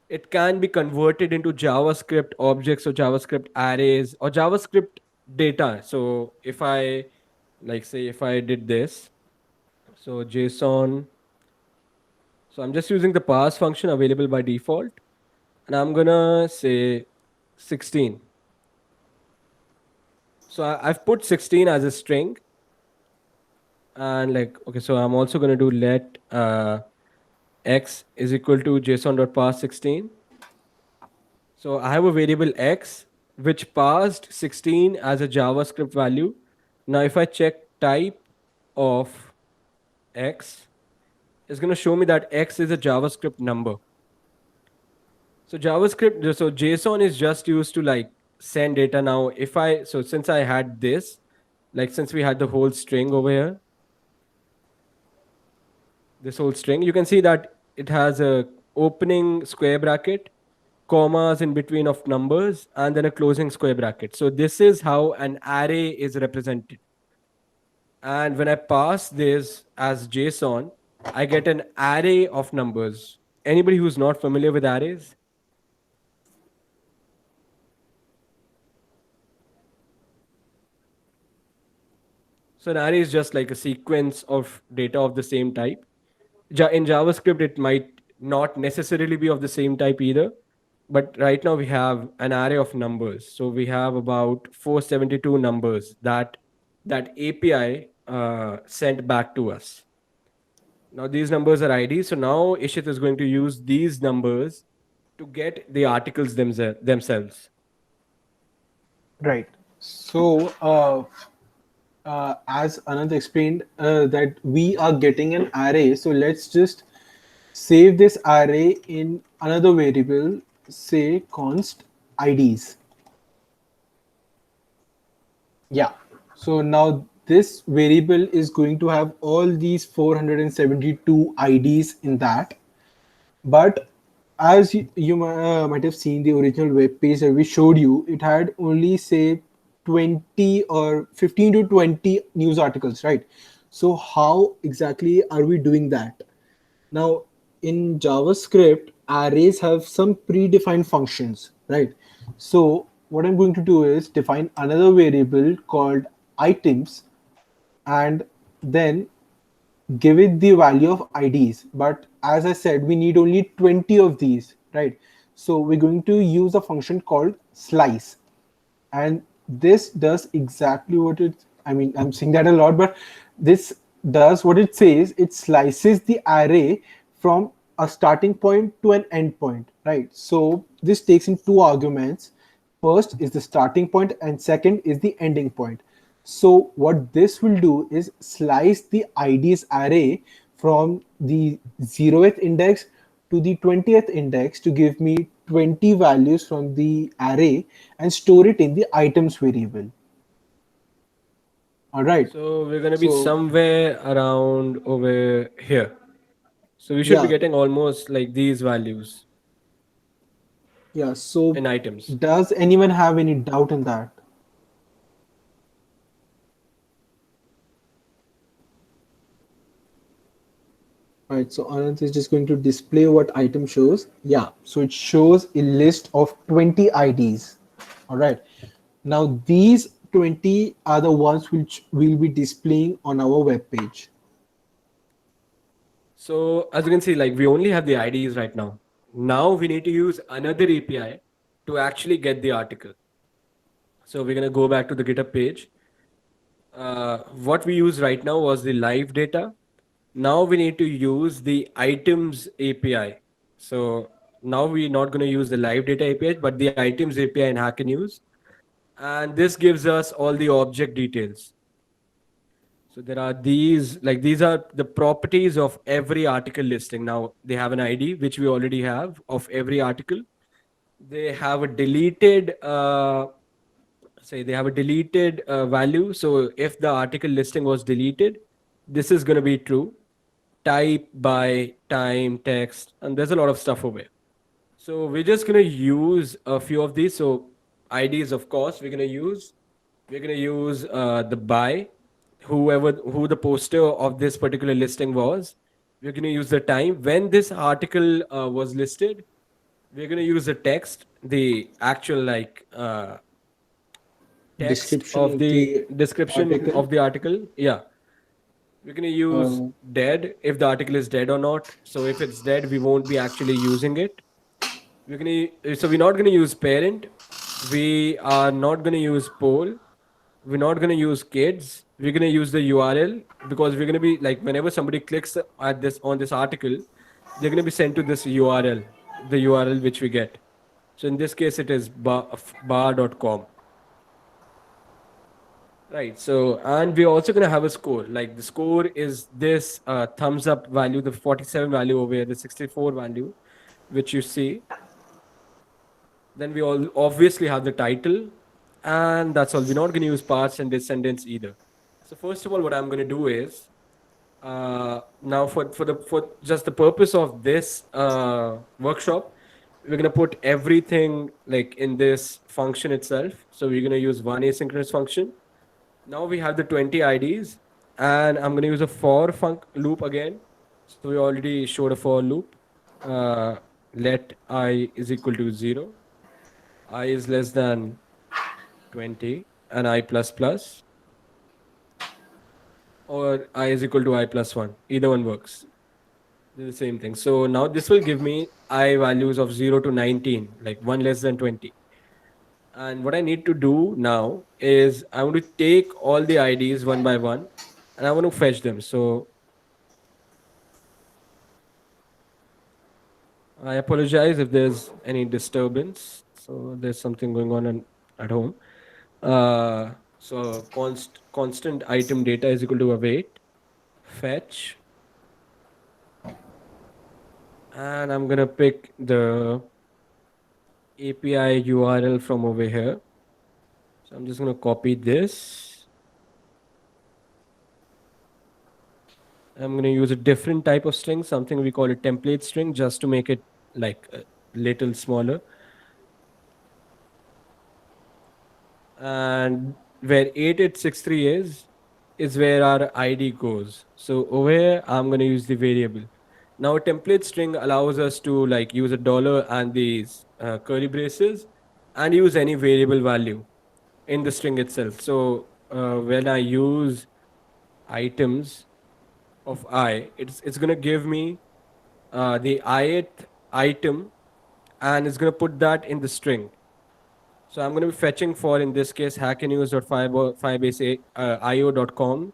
it can be converted into JavaScript objects or JavaScript arrays or JavaScript data. So if I, like, say if I did this, so JSON, so I'm just using the parse function available by default, and I'm gonna say 16. So I've put 16 as a string, and like, okay, so I'm also gonna do let x is equal to json.parse 16. So I have a variable x which passed 16 as a JavaScript value. Now if I check type of x, it's going to show me that x is a JavaScript number. So so JSON is just used to like send data. Now so since I had this, like since we had the whole string over here, this whole string, you can see that it has a opening square bracket, commas in between of numbers, and then a closing square bracket. So this is how an array is represented. And when I pass this as JSON, I get an array of numbers. Anybody who's not familiar with arrays? So an array is just like a sequence of data of the same type. In JavaScript, it might not necessarily be of the same type either. but right now we have an array of numbers. So we have about 472 numbers that API sent back to us. Now these numbers are IDs. So now Ishit is going to use these numbers to get the articles themselves. Right. So, as Anand explained, that we are getting an array. So let's just save this array in another variable, say const IDs. Yeah. So now this variable is going to have all these 472 IDs in that. But as might have seen the original web page that we showed you, it had only say 20 or 15 to 20 news articles, right? So how exactly are we doing that? Now, in JavaScript, arrays have some predefined functions, right? So what I'm going to do is define another variable called items, and then give it the value of IDs. But as I said, we need only 20 of these, right? So we're going to use a function called slice. And this does exactly what it, I mean, I'm saying that a lot, but this does what it says. It slices the array from a starting point to an end point, right? So this takes in two arguments. First is the starting point and second is the ending point. So what this will do is slice the IDs array from the 0th index to the 20th index to give me 20 values from the array and store it in the items variable. All right. So we're going to be So somewhere around over here. So we should be yeah, getting almost like these values yeah. So in items. does anyone have any doubt in that? Right, so Anand is just going to display what item shows. Yeah, so it shows a list of 20 IDs. All right. Now these 20 are the ones which we'll be displaying on our web page. So as you can see, like we only have the IDs right now. Now we need to use another API to actually get the article. So we're going to go back to the GitHub page. What we use right now was the live data. Now we need to use the items API. So now we're not going to use the live data API, but the items API in Hacker News. And this gives us all the object details. So there are these are the properties of every article listing. Now they have an ID, which we already have of every article. They have a deleted, value. So if the article listing was deleted, this is going to be true. Type, by, time, text, and there's a lot of stuff over here. So we're just going to use a few of these. So IDs, of course, we're going to use the by, who the poster of this particular listing was. We're going to use the time when this article was listed. We're going to use the text, the actual text Description of of the the description article. of the article. Yeah, we're going to use Uh, dead if the article is dead or not. So if it's dead, we won't be actually using it. We're not going to use parent. We are not going to use poll. We're not going to use kids. We're going to use the URL, because we're going to be like, whenever somebody clicks at this on this article, they're going to be sent to this URL, the URL which we get. So in this case, it is bar.com. Right. So, and we're also going to have a score. Like the score is this thumbs up value, the 47 value over here, the 64 value, which you see. Then we all obviously have the title, and that's all. We're not going to use parts and descendants either. So first of all, what I'm going to do is now for just the purpose of this workshop, we're going to put everything like in this function itself. So we're going to use one asynchronous function. Now we have the 20 IDs, and I'm going to use a for loop again. So we already showed a for loop. Let I is equal to 0. I is less than 20 and I plus plus, or I is equal to I plus 1. Either one works. The same thing. So now this will give me I values of 0 to 19, like 1 less than 20. And what I need to do now is I want to take all the IDs one by one and I want to fetch them. So I apologize if there's any disturbance. So there's something going on at home. So constant item data is equal to await fetch, and I'm gonna pick the API URL from over here. So I'm just gonna copy this. I'm gonna use a different type of string, something we call a template string, just to make it like a little smaller. And where 8863 is where our ID goes. So over here, I'm gonna use the variable. Now a template string allows us to like use a dollar and these curly braces and use any variable value in the string itself. So when I use items of I, it's gonna give me the ith item and it's gonna put that in the string. So I'm going to be fetching for, in this case, hackernews.firebase.io.com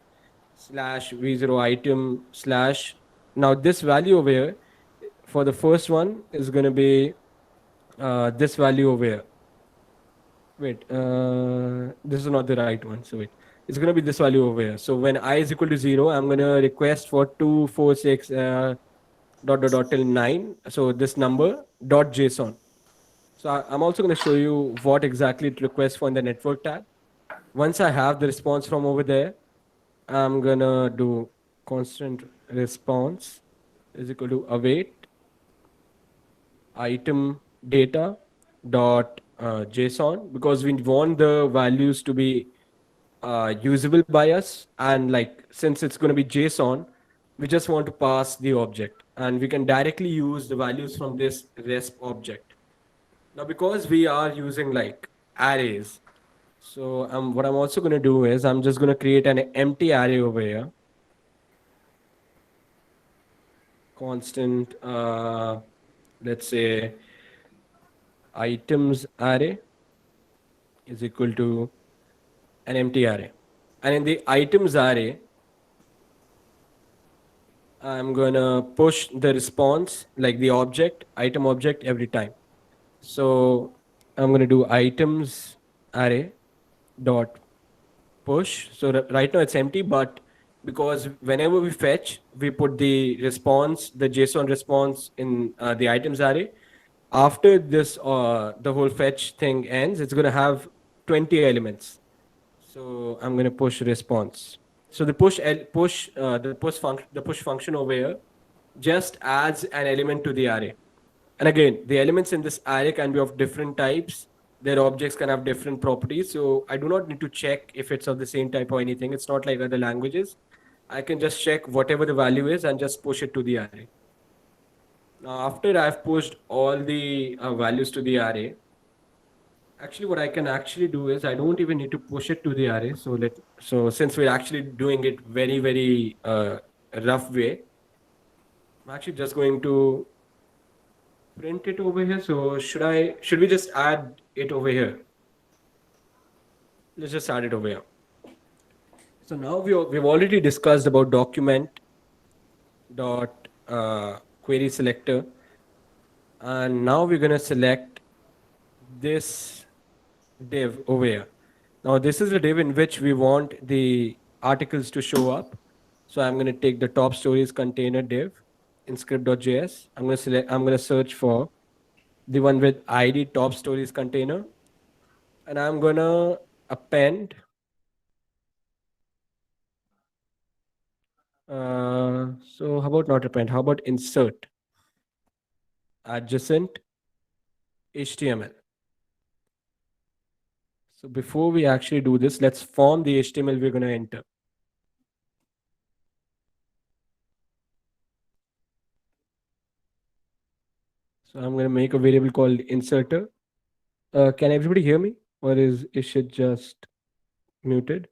slash v0 item slash. Now this value over here, for the first one, is going to be this value over here. Wait, this is not the right one. So wait, it's going to be this value over here. So when I is equal to 0, I'm going to request for 246 till 9. So this number dot JSON. So I'm also going to show you what exactly it requests for in the network tag. Once I have the response from over there, I'm going to do constant response is equal to await item data dot JSON, because we want the values to be usable by us. And like, since it's going to be JSON, we just want to pass the object and we can directly use the values from this RESP object. Now, because we are using like arrays, so what I'm also going to do is I'm just going to create an empty array over here. Constant, let's say, items array is equal to an empty array. And in the items array, I'm going to push the response, like the object, item object every time. So I'm going to do items array dot push. So right now it's empty, but because whenever we fetch, we put the response, the JSON response in the items array. After this, the whole fetch thing ends, it's going to have 20 elements. So I'm going to push response. So the push function over here just adds an element to the array. And again, the elements in this array can be of different types. Their objects can have different properties. So I do not need to check if it's of the same type or anything. It's not like other languages. I can just check whatever the value is and just push it to the array. Now, after I've pushed all the values to the array, actually what I can actually do is I don't even need to push it to the array. So since we're actually doing it very, very rough way, I'm actually just going to print it over here. So should we just add it over here? Let's just add it over here. So now we've already discussed about document dot query selector, and now we're going to select this div over here. Now this is the div in which we want the articles to show up. So I'm going to take the top stories container div in script.js. I'm going to search for the one with ID top stories container, and I'm going to append so how about not append, how about insert adjacent HTML. So before we actually do this, let's form the HTML we're going to enter. So I'm going to make a variable called inserter. Can everybody hear me, or is it just muted?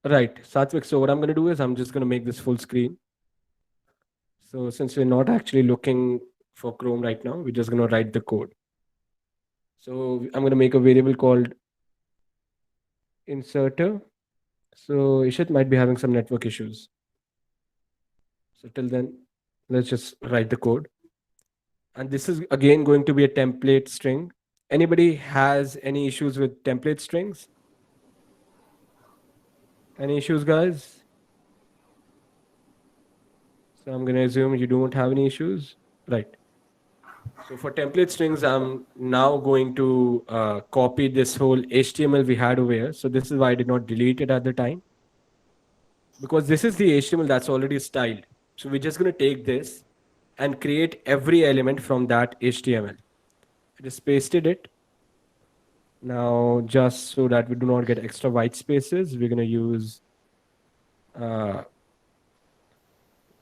Right, Satvik. So what I'm going to do is I'm just going to make this full screen. So since we're not actually looking for Chrome right now, we're just going to write the code. So I'm going to make a variable called inserter. So Ishit might be having some network issues. So till then, let's just write the code. And this is again going to be a template string. Anybody has any issues with template strings? Any issues, guys? So I'm going to assume you don't have any issues. Right. So for template strings, I'm now going to copy this whole HTML we had over here. So this is why I did not delete it at the time, because this is the HTML that's already styled. So we're just going to take this and create every element from that HTML. I just pasted it. Now, just so that we do not get extra white spaces, we're going to use, we're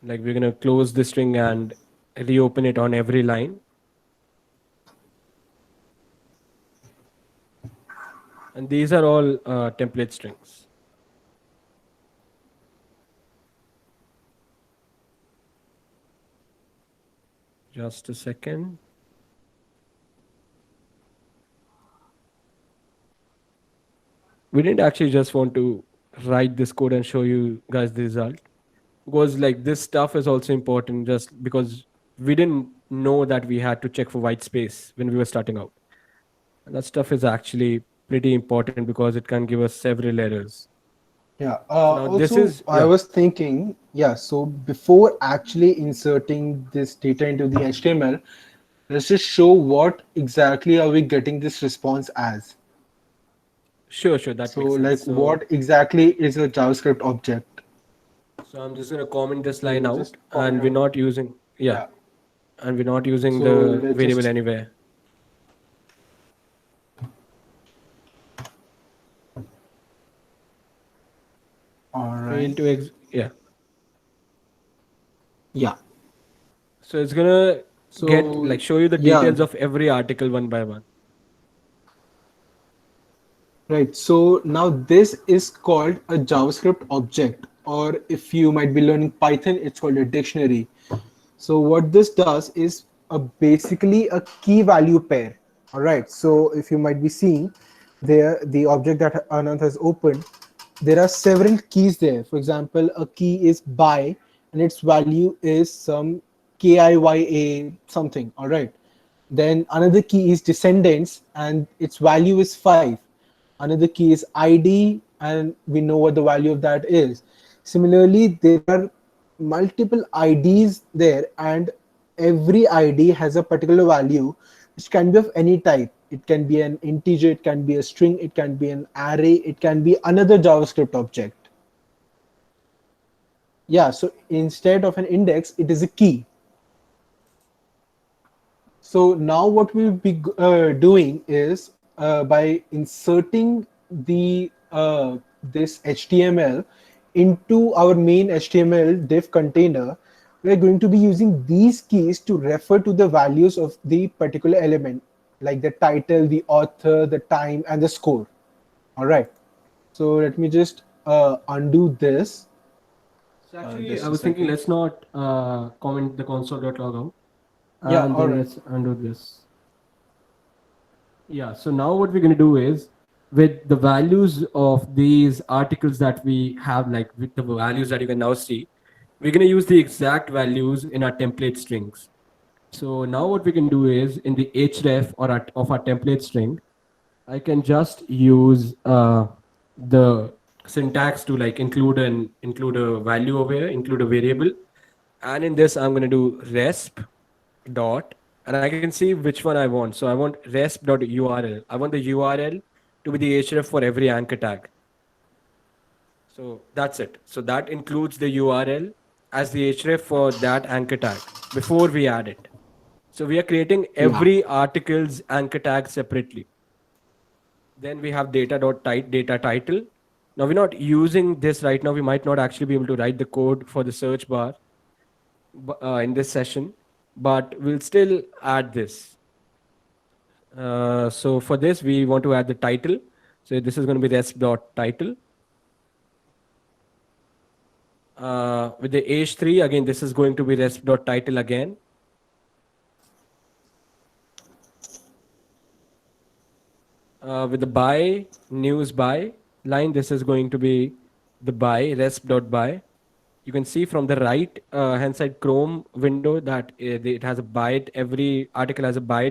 going to close the string and reopen it on every line. And these are all template strings. Just a second. We didn't actually just want to write this code and show you guys the result, because like this stuff is also important, just because we didn't know that we had to check for white space when we were starting out. And that stuff is actually pretty important because it can give us several errors. Yeah. Now this Also, is, I yeah, was thinking, yeah, so before actually inserting this data into the HTML, let's just show what exactly are we getting this response as. sure, that So, makes like, sense. what exactly is a JavaScript object? So I'm just gonna comment this line So, out, just and comment we're on. not using, yeah, Yeah. and we're not using So, the let's variable just. anywhere. All Fail right. to yeah. Yeah. So it's gonna get So, like show you the yeah, details of every article one by one. right. So now this is called a JavaScript object, or if you might be learning Python, it's called a dictionary. So what this does is basically a key value pair. All right. So if you might be seeing there, the object that Anand has opened, there are several keys there. For example, a key is by, and its value is some KIYA something. All right. Then another key is descendants, and its value is 5. Another key is ID, and we know what the value of that is. Similarly, there are multiple IDs there, and every ID has a particular value which can be of any type. It can be an integer, it can be a string, it can be an array, it can be another JavaScript object. Yeah, so instead of an index, it is a key. So now what we'll be doing is by inserting the this HTML into our main HTML div container, we're going to be using these keys to refer to the values of the particular element, like the title, the author, the time, and the score. All right. So let me just undo this. So actually, I Just a was thinking second. let's not comment the console.log out, Yeah. and All then right. let's undo this. Yeah, so now what we're going to do is with the values of these articles that we have, like with the values that you can now see, we're going to use the exact values in our template strings. So now what we can do is in the href of our template string, I can just use the syntax to like include a value over here, include a variable, and in this I'm going to do resp dot, and I can see which one I want. So I want resp.url. I want the URL to be the href for every anchor tag. So that's it. So that includes the URL as the href for that anchor tag before we add it. So we are creating Yeah. every article's anchor tag separately. Then we have data title. Now we're not using this right now. We might not actually be able to write the code for the search bar in this session, but we'll still add this. So for this, we want to add the title. So this is going to be resp.title. With the h3, again, this is going to be resp.title again. With the buy, news buy line, this is going to be the buy, resp.buy. You can see from the right hand side Chrome window that it has a buy, every article has a buy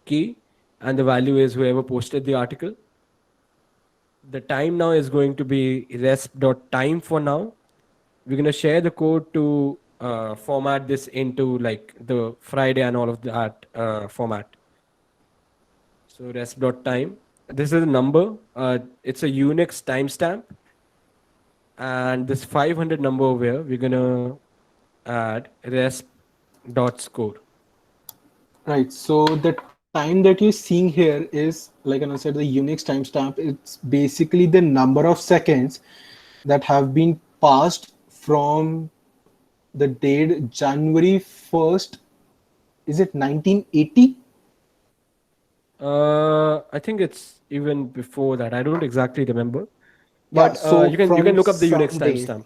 key, and the value is whoever posted the article. The time now is going to be resp.time for now. We're going to share the code to format this into like the Friday and all of that format. So resp.time. This is a number. It's a Unix timestamp. And this 500 number over here, we're going to add resp.score. Right. So the time that you're seeing here is, like I said, the Unix timestamp. It's basically the number of seconds that have been passed from the date January 1st. Is it 1980? I think it's even before that. I don't exactly remember. Yeah, But so you can from look up the Unix Sunday. timestamp.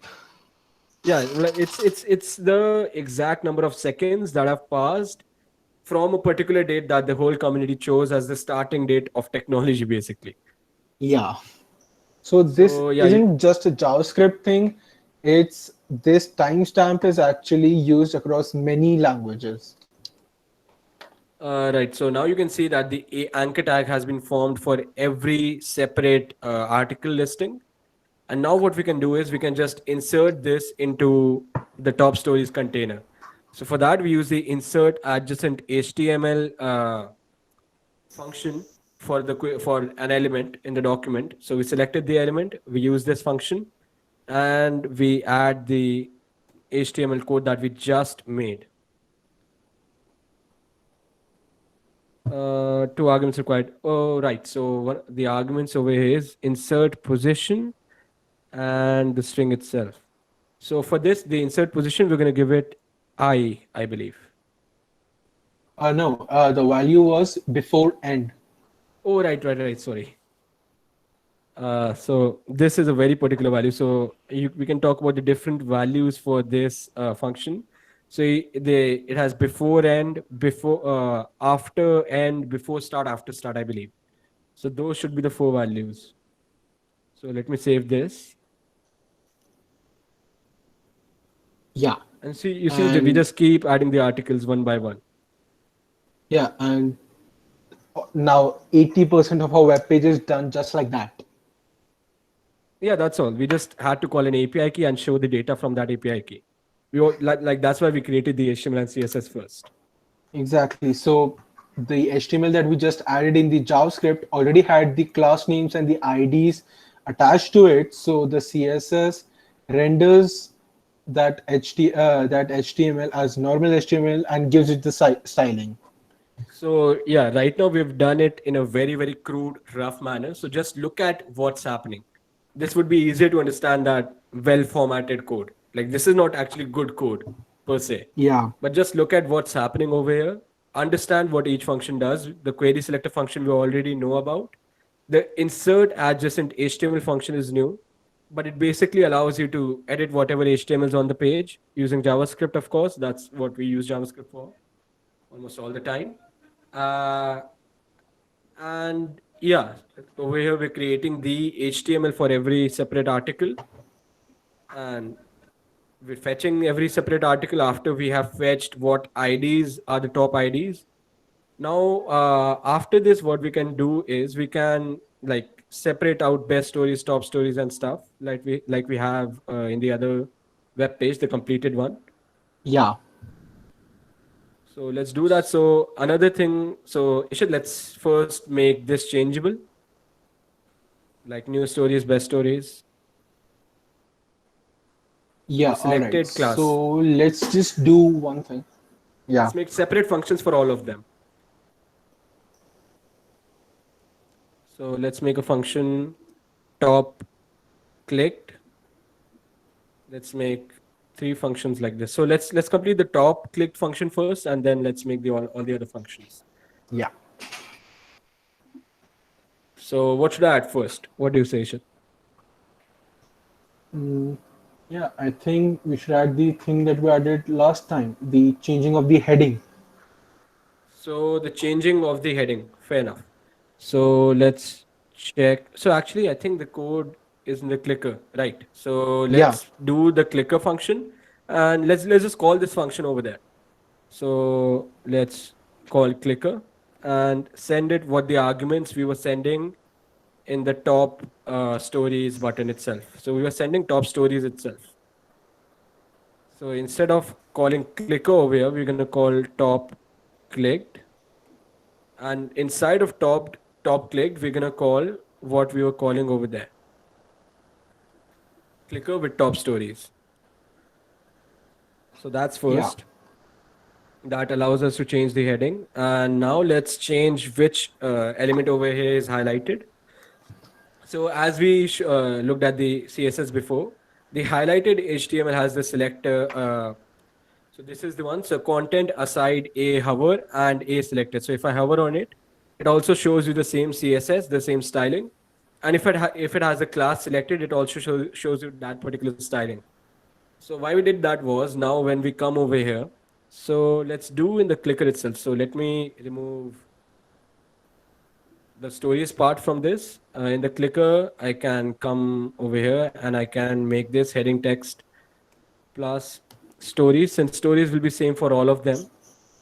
Yeah, like it's the exact number of seconds that have passed from a particular date that the whole community chose as the starting date of technology, basically. Yeah. So this So yeah, isn't just a JavaScript thing. It's this timestamp is actually used across many languages. right. So now you can see that the anchor tag has been formed for every separate article listing. And now what we can do is we can just insert this into the top stories container. So for that, we use the insert adjacent HTML function for for an element in the document. So we selected the element, we use this function, and we add the HTML code that we just made. Two arguments required. Oh, right. So the arguments over here is insert position and the string itself. So for this, the insert position, we're going to give it I believe. No, the value was before end. Oh, right. Sorry. So this is a very particular value. So we can talk about the different values for this function. So it has before end, before after end, before start, after start, I believe. So those should be the four values. So let me save this. Yeah. And see, you see that we And just keep adding the articles one by one. yeah, and now 80% of our web page is done just like that. Yeah, that's all. We just had to call an API key and show the data from that API key. Like that's why we created the HTML and CSS first. Exactly. So the HTML that we just added in the JavaScript already had the class names and the IDs attached to it. So the CSS renders that HTML as normal HTML and gives it the styling. So yeah, right now we've done it in a very, very crude, rough manner. So just look at what's happening. This would be easier to understand that well-formatted code. Like this is not actually good code per se. Yeah. But just look at what's happening over here. Understand what each function does. The query selector function we already know about. The insert adjacent HTML function is new, but it basically allows you to edit whatever HTML is on the page using JavaScript, of course. That's what we use JavaScript for almost all the time. And yeah, over here we're creating the HTML for every separate article, and we're fetching every separate article after we have fetched what IDs are the top IDs. Now, after this, what we can do is we can like separate out best stories, top stories, and stuff like we have in the other web page, the completed one. Yeah. So let's do that. So another thing, so Ishit, let's first make this changeable. Like new stories, best stories. Yeah. The All right. selected class. So let's just do one thing. Yeah. Let's make separate functions for all of them. So let's make a function top clicked. Let's make three functions like this. So let's complete the top clicked function first, and then let's make the all the other functions. Yeah. So what should I add first? What do you say, Ishit? Yeah, I think we should add the thing that we added last time, the changing of the heading. So the changing of the heading, fair enough. So let's check. So actually, I think the code is in the clicker, right? So Yeah, let's do the clicker function, and let's just call this function over there. So let's call clicker and send it what the arguments we were sending in the top stories button itself. So we were sending top stories itself. So instead of calling clicker over here, we're going to call top clicked, and inside of top clicked, we're going to call what we were calling over there, clicker with top stories. So that's yeah, first. That allows us to change the heading. And now let's change which element over here is highlighted. So as we looked at the CSS before, the highlighted HTML has the selector. So this is the one. So content aside a hover and a selected. So if I hover on it, it also shows you the same CSS, the same styling. And if it has a class selected, it also shows you that particular styling. So why we did that was, now when we come over here, so let's do in the clicker itself. So let me remove the stories part from this. In the clicker, I can come over here and I can make this heading text plus stories, since stories will be same for all of them.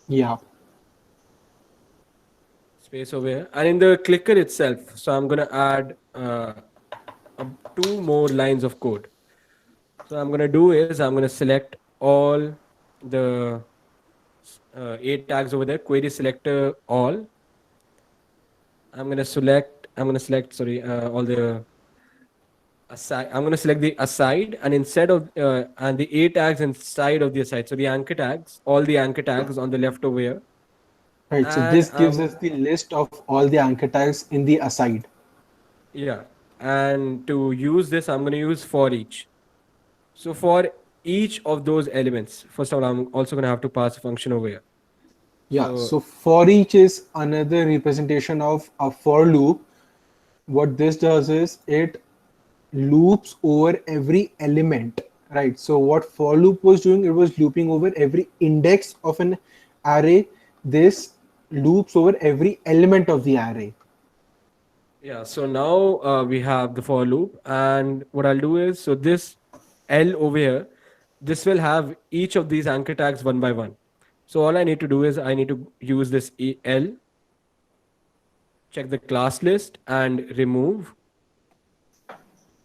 yeah. Space over here. And in the clicker itself, so I'm going to add two more lines of code. So I'm going to do is I'm going to select all the A tags over there, query selector all. I'm going to select, sorry, all the aside. I'm going to select the aside, and instead of, and the A tags inside of the aside. So the anchor tags, all the anchor tags on the left over here. Right. So And this gives us the list of all the anchor tags in the aside. yeah. And to use this, I'm going to use for each. So for each of those elements, first of all, I'm also going to have to pass a function over here. Yeah. So So for each is another representation of a for loop. What this does is it loops over every element, right? So what for loop was doing, it was looping over every index of an array. This loops over every element of the array. yeah, so now we have the for loop, and what I'll do is, so this L over here, this will have each of these anchor tags one by one. So all I need to do is I need to use this L, check the class list, and remove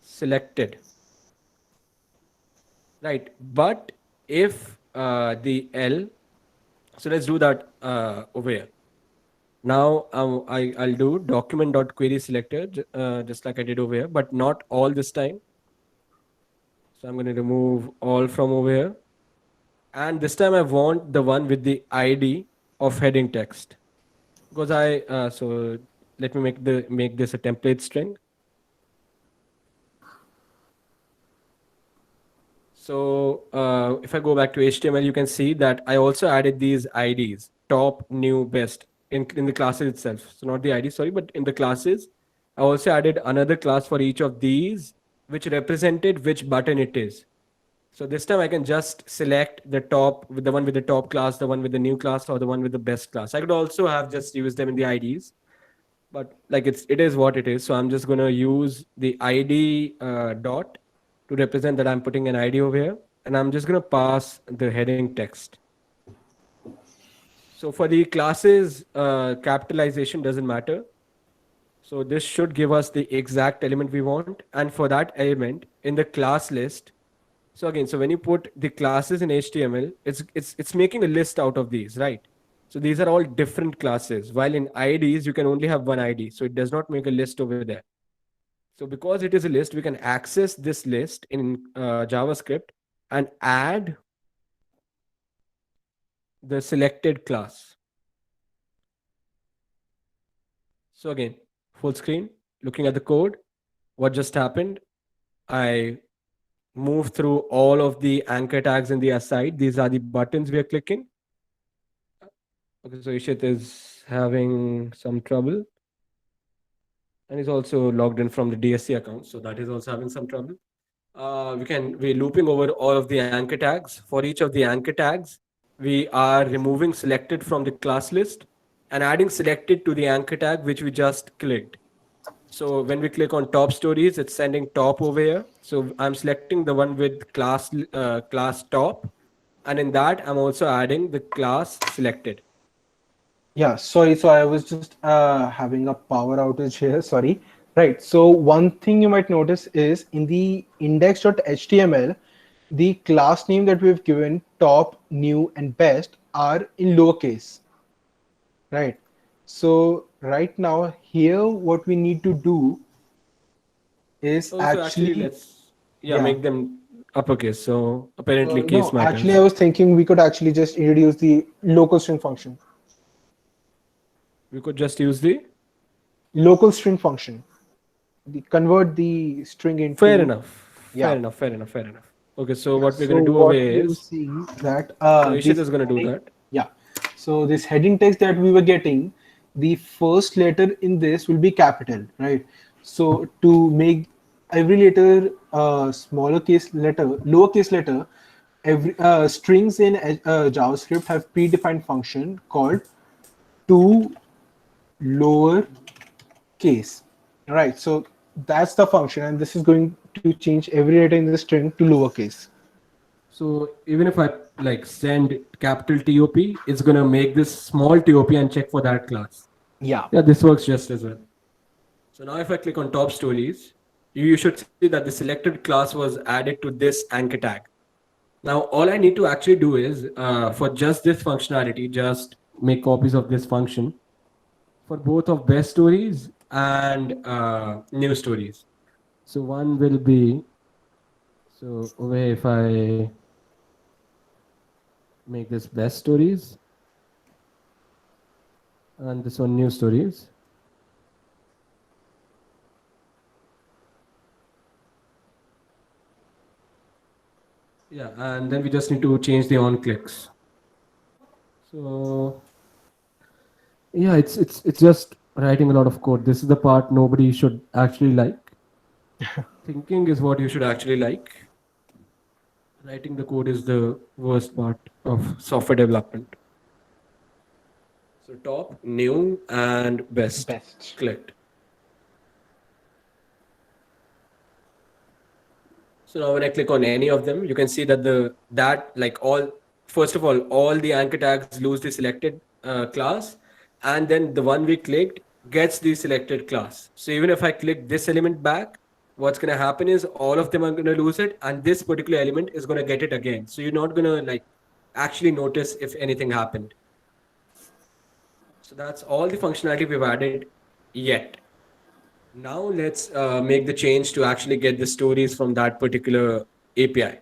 selected. Right, but if the L, so let's do that over here. Now I'll do document.query selector, just like I did over here, but not all this time. So I'm going to remove all from over here. And this time I want the one with the ID of heading text, because so let me make this a template string. So if I go back to HTML, you can see that I also added these IDs, top, new, best, in the classes itself. So not the ID, sorry, but in the classes, I also added another class for each of these, which represented which button it is. So this time I can just select the top, with the one with the top class, the one with the new class, or the one with the best class. I could also have just used them in the IDs, but like it is what it is. So I'm just going to use the ID dot to represent that I'm putting an ID over here, and I'm just going to pass the heading text. So for the classes, capitalization doesn't matter. So this should give us the exact element we want. And for that element in the class list, so again, so when you put the classes in HTML, it's making a list out of these, right? So these are all different classes. While in IDs, you can only have one ID. So it does not make a list over there. So because it is a list, we can access this list in JavaScript and add the selected class. So again, full screen, looking at the code, what just happened? I move through all of the anchor tags in the aside. These are the buttons we are clicking. Okay, so Ishit is having some trouble. And he's also logged in from the DSC account. So that is also having some trouble. We're looping over all of the anchor tags. For each of the anchor tags, we are removing selected from the class list and adding selected to the anchor tag which we just clicked. So when we click on top stories, it's sending top over here. So I'm selecting the one with class top, and in that I'm also adding the class selected. Yeah, sorry. So I was just having a power outage here. Sorry. Right. So one thing you might notice is in the index.html, the class name that we've given top, new, and best are in lowercase. Right. So right now here, what we need to do is Oh, so actually actually, let's yeah. make them uppercase. So apparently case No, actually, I matters. was thinking we could actually just introduce the local string function. We could just use the Local string function. Convert the string fair into, enough, yeah. fair enough. Okay, so Yeah, what we're so gonna do over what here we were is seeing that so Ishit this is gonna do heading, that. yeah. So this heading text that we were getting, the first letter in this will be capital, right? So to make every letter smaller case letter, lowercase letter, every strings in JavaScript have predefined function called to lower case. All right, so that's the function, and this is going to change every letter in the string to lowercase. So even if I like send capital TOP, it's gonna make this small TOP and check for that class. Yeah. Yeah, this works just as well. So now if I click on top stories, you should see that the selected class was added to this anchor tag. Now all I need to actually do is for just this functionality, just make copies of this function for both of best stories and new stories. So one will be so over here if I make this best stories and this one new stories. Yeah, and then we just need to change the on clicks. So yeah, it's just writing a lot of code. This is the part nobody should actually like. Thinking is what you should actually like. Writing the code is the worst part of software development. So top, new, and best. Best. Clicked. So now when I click on any of them, you can see that first of all the anchor tags lose the selected class, and then the one we clicked gets the selected class. So even if I click this element back, what's going to happen is all of them are going to lose it, and this particular element is going to get it again. So you're not going to actually notice if anything happened. So that's all the functionality we've added yet. Now let's make the change to actually get the stories from that particular API.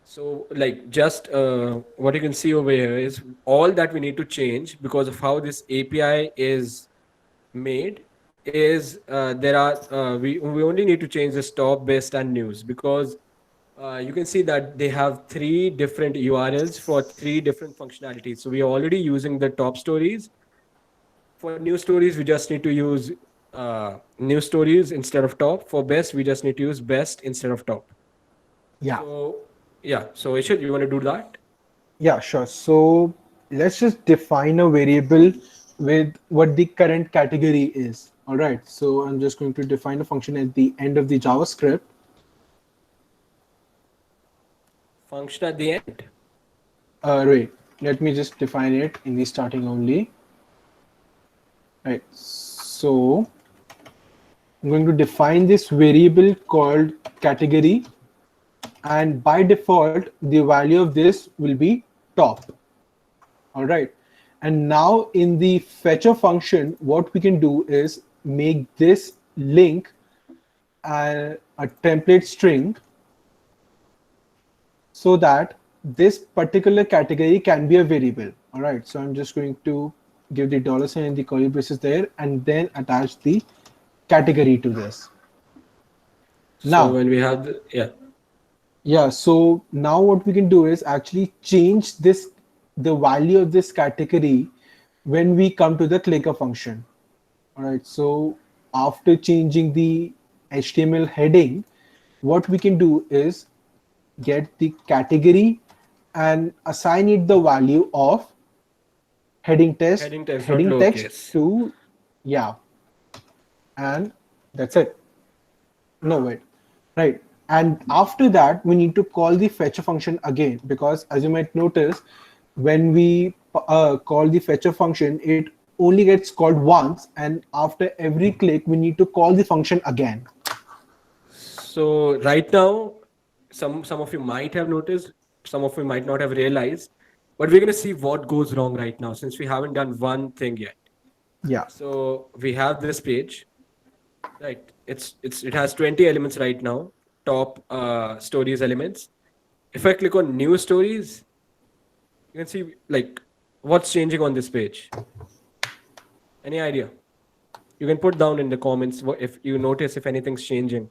So just what you can see over here is all that we need to change because of how this API is made is we only need to change the top, best, and news because you can see that they have three different URLs for three different functionalities. So we are already using the top stories. For new stories, we just need to use new stories instead of top. For best, we just need to use best instead of top. Yeah. So yeah, so Ishit, you want to do that? Yeah, sure. So let's just define a variable with what the current category is. All right. So I'm just going to define a function at the end of the JavaScript. Function at the end. Wait, let me just define it in the starting only. Right. So I'm going to define this variable called category, and by default, the value of this will be top. All right. And now in the fetcher function, what we can do is make this link a template string so that this particular category can be a variable. All right. So I'm just going to give the $sign and the curly braces there and then attach the category to this. So Now, when we have yeah, so now what we can do is actually change the value of this category when we come to the clicker function. All right, so after changing the HTML heading, what we can do is get the category and assign it the value of Heading text dot heading text lowercase. to, yeah, and that's it. No, wait, right. And after that, we need to call the fetcher function again, because as you might notice, when we call the fetcher function, it only gets called once, and after every click, we need to call the function again. So right now, some of you might have noticed, some of you might not have realized, but we're gonna see what goes wrong right now since we haven't done one thing yet. Yeah. So we have this page, right? It has 20 elements right now, top stories elements. If I click on new stories, you can see like what's changing on this page. Any idea? You can put down in the comments if you notice if anything's changing.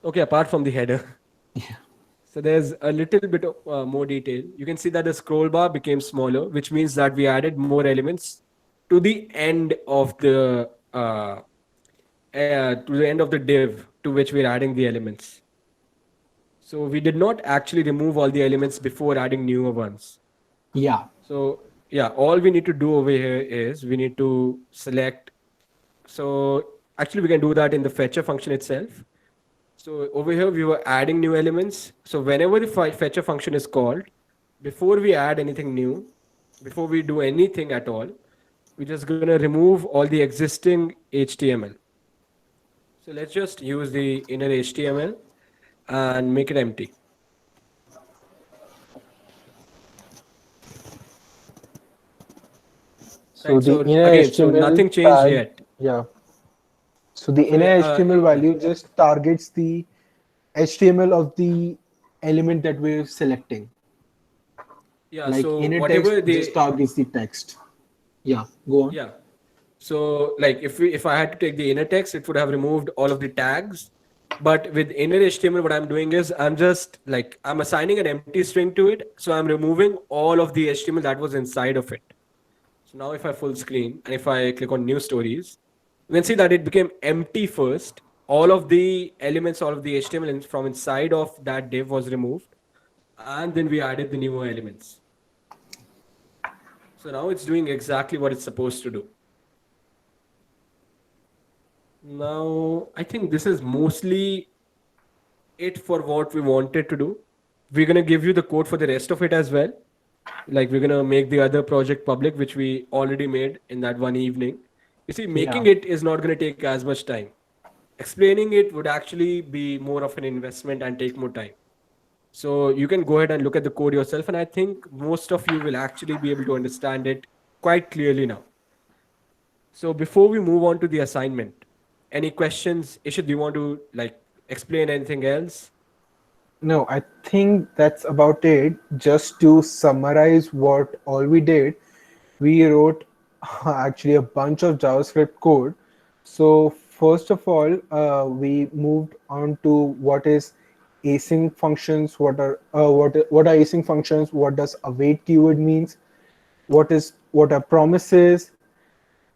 Okay, apart from the header. So there's a little bit of more detail. You can see that the scroll bar became smaller, which means that we added more elements to the end of the div to which we're adding the elements. So we did not actually remove all the elements before adding newer ones. Yeah. So yeah, all we need to do over here is we need to select. So actually we can do that in the fetcher function itself. So over here we were adding new elements. So whenever the fetcher function is called, before we add anything new, before we do anything at all, we're just gonna remove all the existing HTML. So let's just use the inner HTML and make it empty. So Right, the so inner again, so HTML nothing changed tag, yet. yeah. So the So inner yeah, HTML value just targets the HTML of the element that we're selecting. yeah, Like so inner text whatever just the targets the text. Yeah, go on. yeah. So like if I had to take the inner text, it would have removed all of the tags. But with inner HTML, what I'm doing is I'm assigning an empty string to it. So I'm removing all of the HTML that was inside of it. So now if I full screen and if I click on new stories, you can see that it became empty first. All of the elements, all of the HTML from inside of that div was removed. And then we added the newer elements. So now it's doing exactly what it's supposed to do. Now, I think this is mostly it for what we wanted to do. We're going to give you the code for the rest of it as well. Like we're going to make the other project public, which we already made in that one evening. You see, making it is not going to take as much time. Explaining it would actually be more of an investment and take more time. So you can go ahead and look at the code yourself. And I think most of you will actually be able to understand it quite clearly now. So before we move on to the assignment, any questions? Ishit, do you want to like explain anything else? No, I think that's about it. Just to summarize what all we did, we wrote actually a bunch of JavaScript code. So first of all, we moved on to what is async functions, what are async functions, what does await keyword means, what are promises.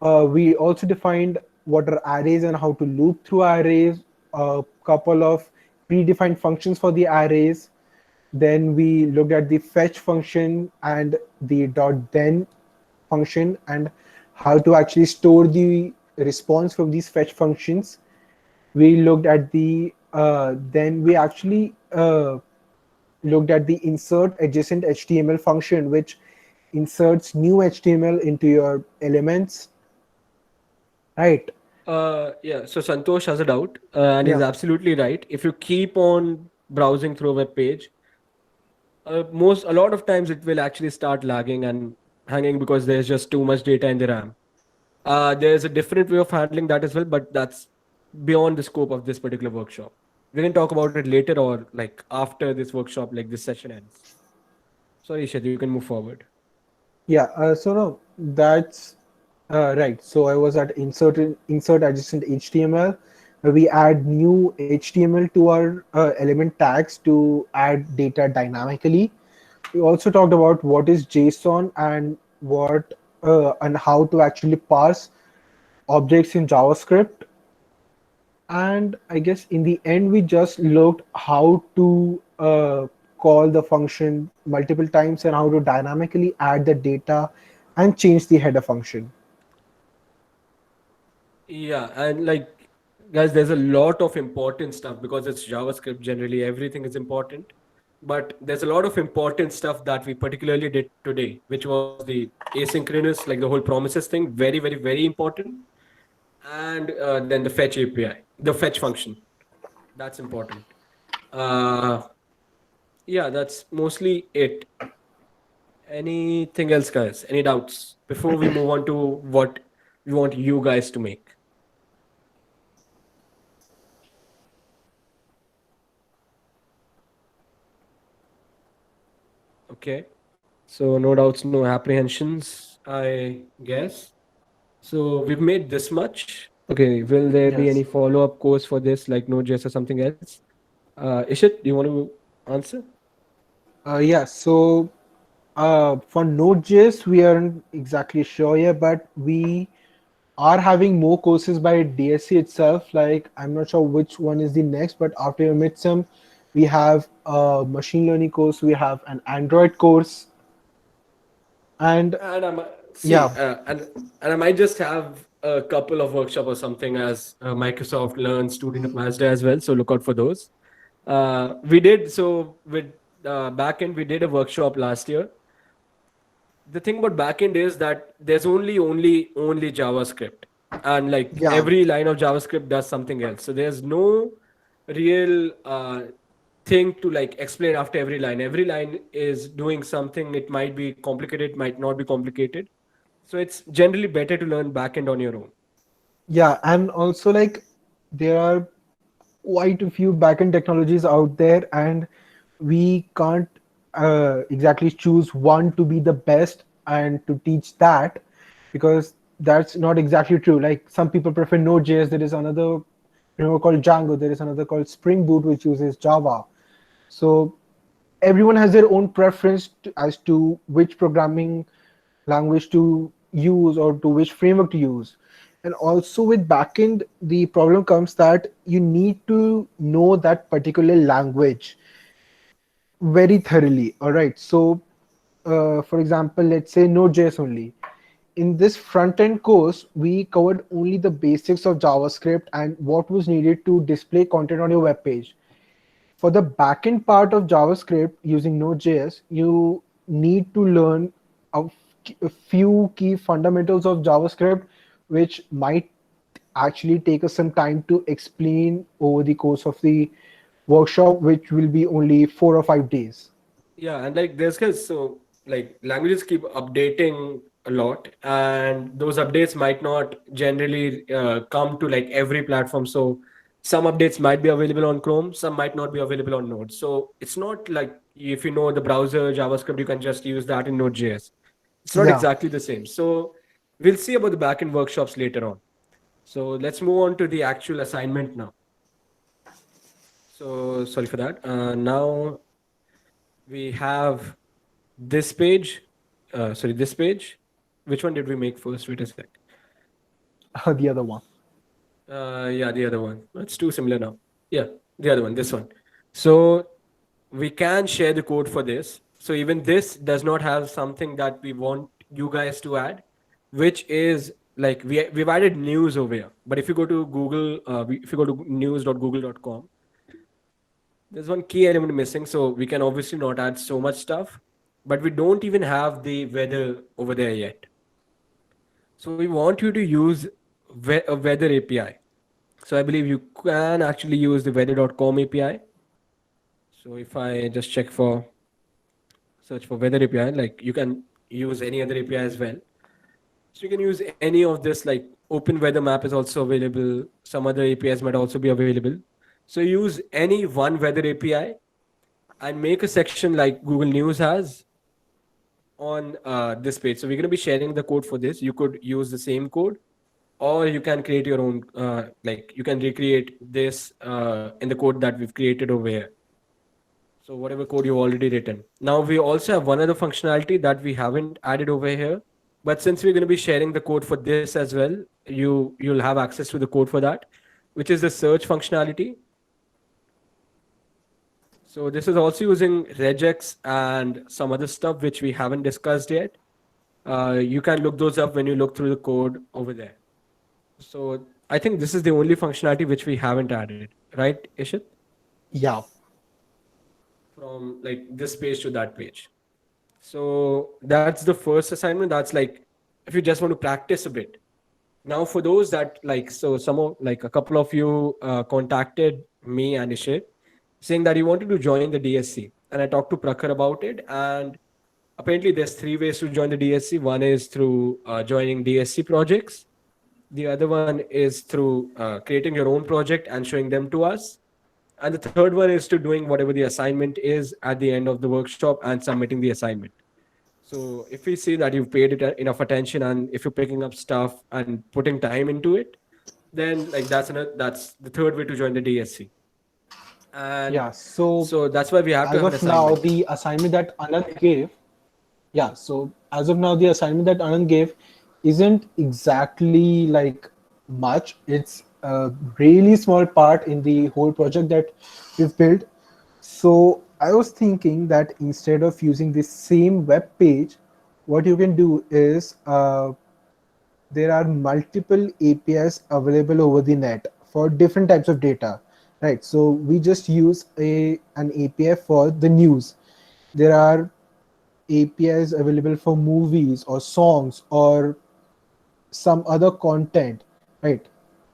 We also defined what are arrays and how to loop through arrays, a couple of predefined functions for the arrays. Then we looked at the fetch function and the .then function and how to actually store the response from these fetch functions. We looked at then we actually looked at the insert adjacent HTML function, which inserts new HTML into your elements. Right. Yeah, so Santosh has a doubt, and he's Yeah. absolutely right. If you keep on browsing through a web page, a lot of times it will actually start lagging and hanging because there's just too much data in the RAM. There's a different way of handling that as well, but that's beyond the scope of this particular workshop. We can talk about it later or like after this workshop, like this session ends. Sorry, Ishit, you can move forward. Yeah. So no, that's right. So I was at insert adjacent HTML. We add new HTML to our element tags to add data dynamically. We also talked about what is JSON and what and how to actually parse objects in JavaScript. And I guess in the end, we just looked how to call the function multiple times and how to dynamically add the data and change the header function. Yeah, and like guys, there's a lot of important stuff because it's JavaScript. Generally, everything is important, but there's a lot of important stuff that we particularly did today, which was the asynchronous, like the whole promises thing, very, very, very important, and then the fetch API, the fetch function, that's important. Uh, yeah, that's mostly it. Anything else, guys? Any doubts before we move on to what we want you guys to make? Okay. So no doubts, no apprehensions, I guess. So we've made this much. Okay. Will there be Yes. any follow-up course for this, like Node.js or something else? Ishit, do you want to answer? Yeah, so for Node.js, we aren't exactly sure yet, but we are having more courses by DSC itself. Like, I'm not sure which one is the next, but after your midsem, we have a machine learning course, we have an Android course, and And I might see, yeah, and I might just have a couple of workshop or something as Microsoft Learn student of Mazda as well. So look out for those. We did so with backend. We did a workshop last year. The thing about backend is that there's only JavaScript, and like yeah, every line of JavaScript does something else. So there's no real thing to like explain after every line. Every line is doing something. It might be complicated, might not be complicated. So it's generally better to learn backend on your own. yeah, and also like there are quite a few backend technologies out there, and we can't exactly choose one to be the best and to teach that, because that's not exactly true. Like, some people prefer Node.js. There is another called Django. There is another called Spring Boot, which uses Java. So everyone has their own preference as to which programming language to use or to which framework to use. And also with backend, the problem comes that you need to know that particular language very thoroughly. All right. So, for example, let's say Node.js only. In this front end course, we covered only the basics of JavaScript and what was needed to display content on your web page. For the backend part of JavaScript using Node.js, you need to learn a few key fundamentals of JavaScript, which might actually take us some time to explain over the course of the workshop, which will be only 4 or 5 days. Yeah, and like there's guys, so like languages keep updating a lot, and those updates might not generally come to like every platform. So some updates might be available on Chrome, some might not be available on Node. So it's not like if you know the browser JavaScript, you can just use that in Node.js. It's not Yeah. exactly the same. So we'll see about the backend workshops later on. So let's move on to the actual assignment now. So sorry for that. Now we have this page. Sorry, this page. Which one did we make first? Wait a sec. The other one. Yeah, the other one. It's too similar now. Yeah, the other one, this one. So we can share the code for this. So even this does not have something that we want you guys to add, which is like we've added news over here. But if you go to Google, if you go to news.google.com, there's one key element missing. So we can obviously not add so much stuff, but we don't even have the weather over there yet. So we want you to use a weather API. So I believe you can actually use the weather.com API. So if I just check for search for weather API, like you can use any other API as well. So you can use any of this, like Open Weather Map is also available. Some other APIs might also be available. So use any one weather API and make a section like Google News has on this page. So we're going to be sharing the code for this. You could use the same code, or you can create your own, like you can recreate this in the code that we've created over here. So whatever code you've already written. Now we also have one other functionality that we haven't added over here, But since we're going to be sharing the code for this as well, you'll have access to the code for that, which is the search functionality. So this is also using regex and some other stuff which we haven't discussed yet. You can look those up when you look through the code over there. So I think this is the only functionality which we haven't added, right, Ishit? Yeah. From like this page to that page. So that's the first assignment. That's like if you just want to practice a bit. Now for those that like, so some of like a couple of you contacted me and Ishit saying that you wanted to join the DSC, and I talked to Prakhar about it. And apparently there's 3 ways to join the DSC. One is through joining DSC projects. The other one is through creating your own project and showing them to us. And the third one is to doing whatever the assignment is at the end of the workshop and submitting the assignment. So if we see that you've paid it enough attention and if you're picking up stuff and putting time into it, then like that's the third way to join the DSC. And Yeah. So so that's why we have to as have an of now, assignment. the assignment that Anand gave, yeah. So as of now, the assignment that Anand gave isn't exactly like much. It's a really small part in the whole project that we've built. So I was thinking that instead of using the same web page, what you can do is there are multiple APIs available over the net for different types of data, right? So we just use an API for the news. There are APIs available for movies or songs or some other content, right?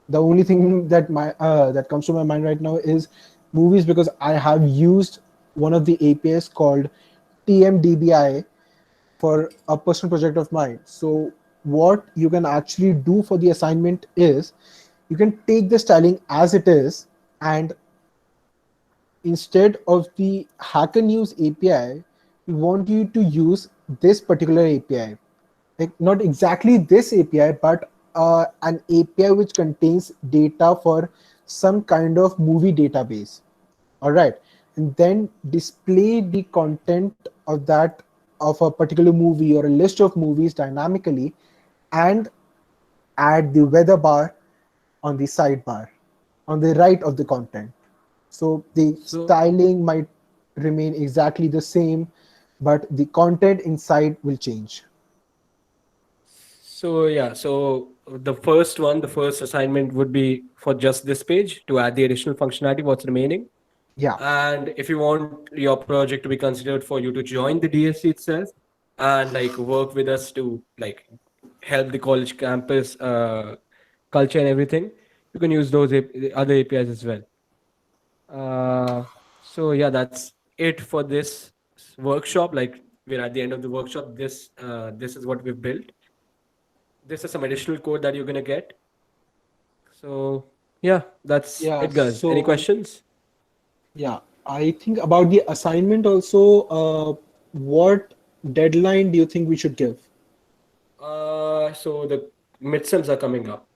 The only thing that that comes to my mind right now is movies, because I have used one of the APIs called TMDBI for a personal project of mine. So what you can actually do for the assignment is you can take the styling as it is, and instead of the Hacker News API, we want you to use this particular API. Like not exactly this API, but an API which contains data for some kind of movie database. All right, and then display the content of a particular movie or a list of movies dynamically, and add the weather bar on the sidebar on the right of the content. So the So styling might remain exactly the same, but the content inside will change. so yeah, so the first assignment would be for just this page to add the additional functionality, what's remaining. Yeah. And if you want your project to be considered for you to join the DSC itself and like work with us to like help the college campus culture and everything, you can use those the other APIs as well. So yeah, that's it for this workshop. Like we're at the end of the workshop. This is what we've built. This is some additional code that you're gonna get. So yeah, that's Yeah. it, guys. Any So questions? yeah, I think about the assignment also. What deadline do you think we should give? So the midsems are coming up.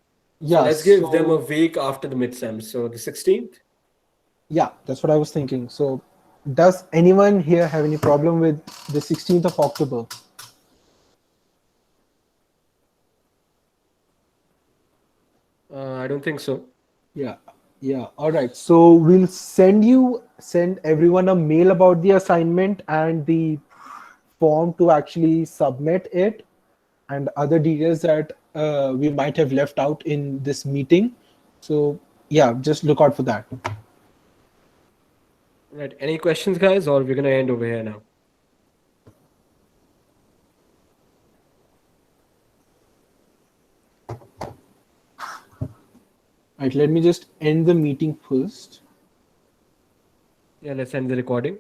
So Yeah. let's give them a So week after the midsems. So the 16th. yeah, that's what I was thinking. So does anyone here have any problem with the 16th of October? I don't think so. Yeah. Yeah. All right. So we'll send everyone a mail about the assignment and the form to actually submit it, and other details that we might have left out in this meeting. So yeah, just look out for that. Right. Any questions, guys, or we're gonna end over here now? Right. Let me just end the meeting first. Yeah, let's end the recording.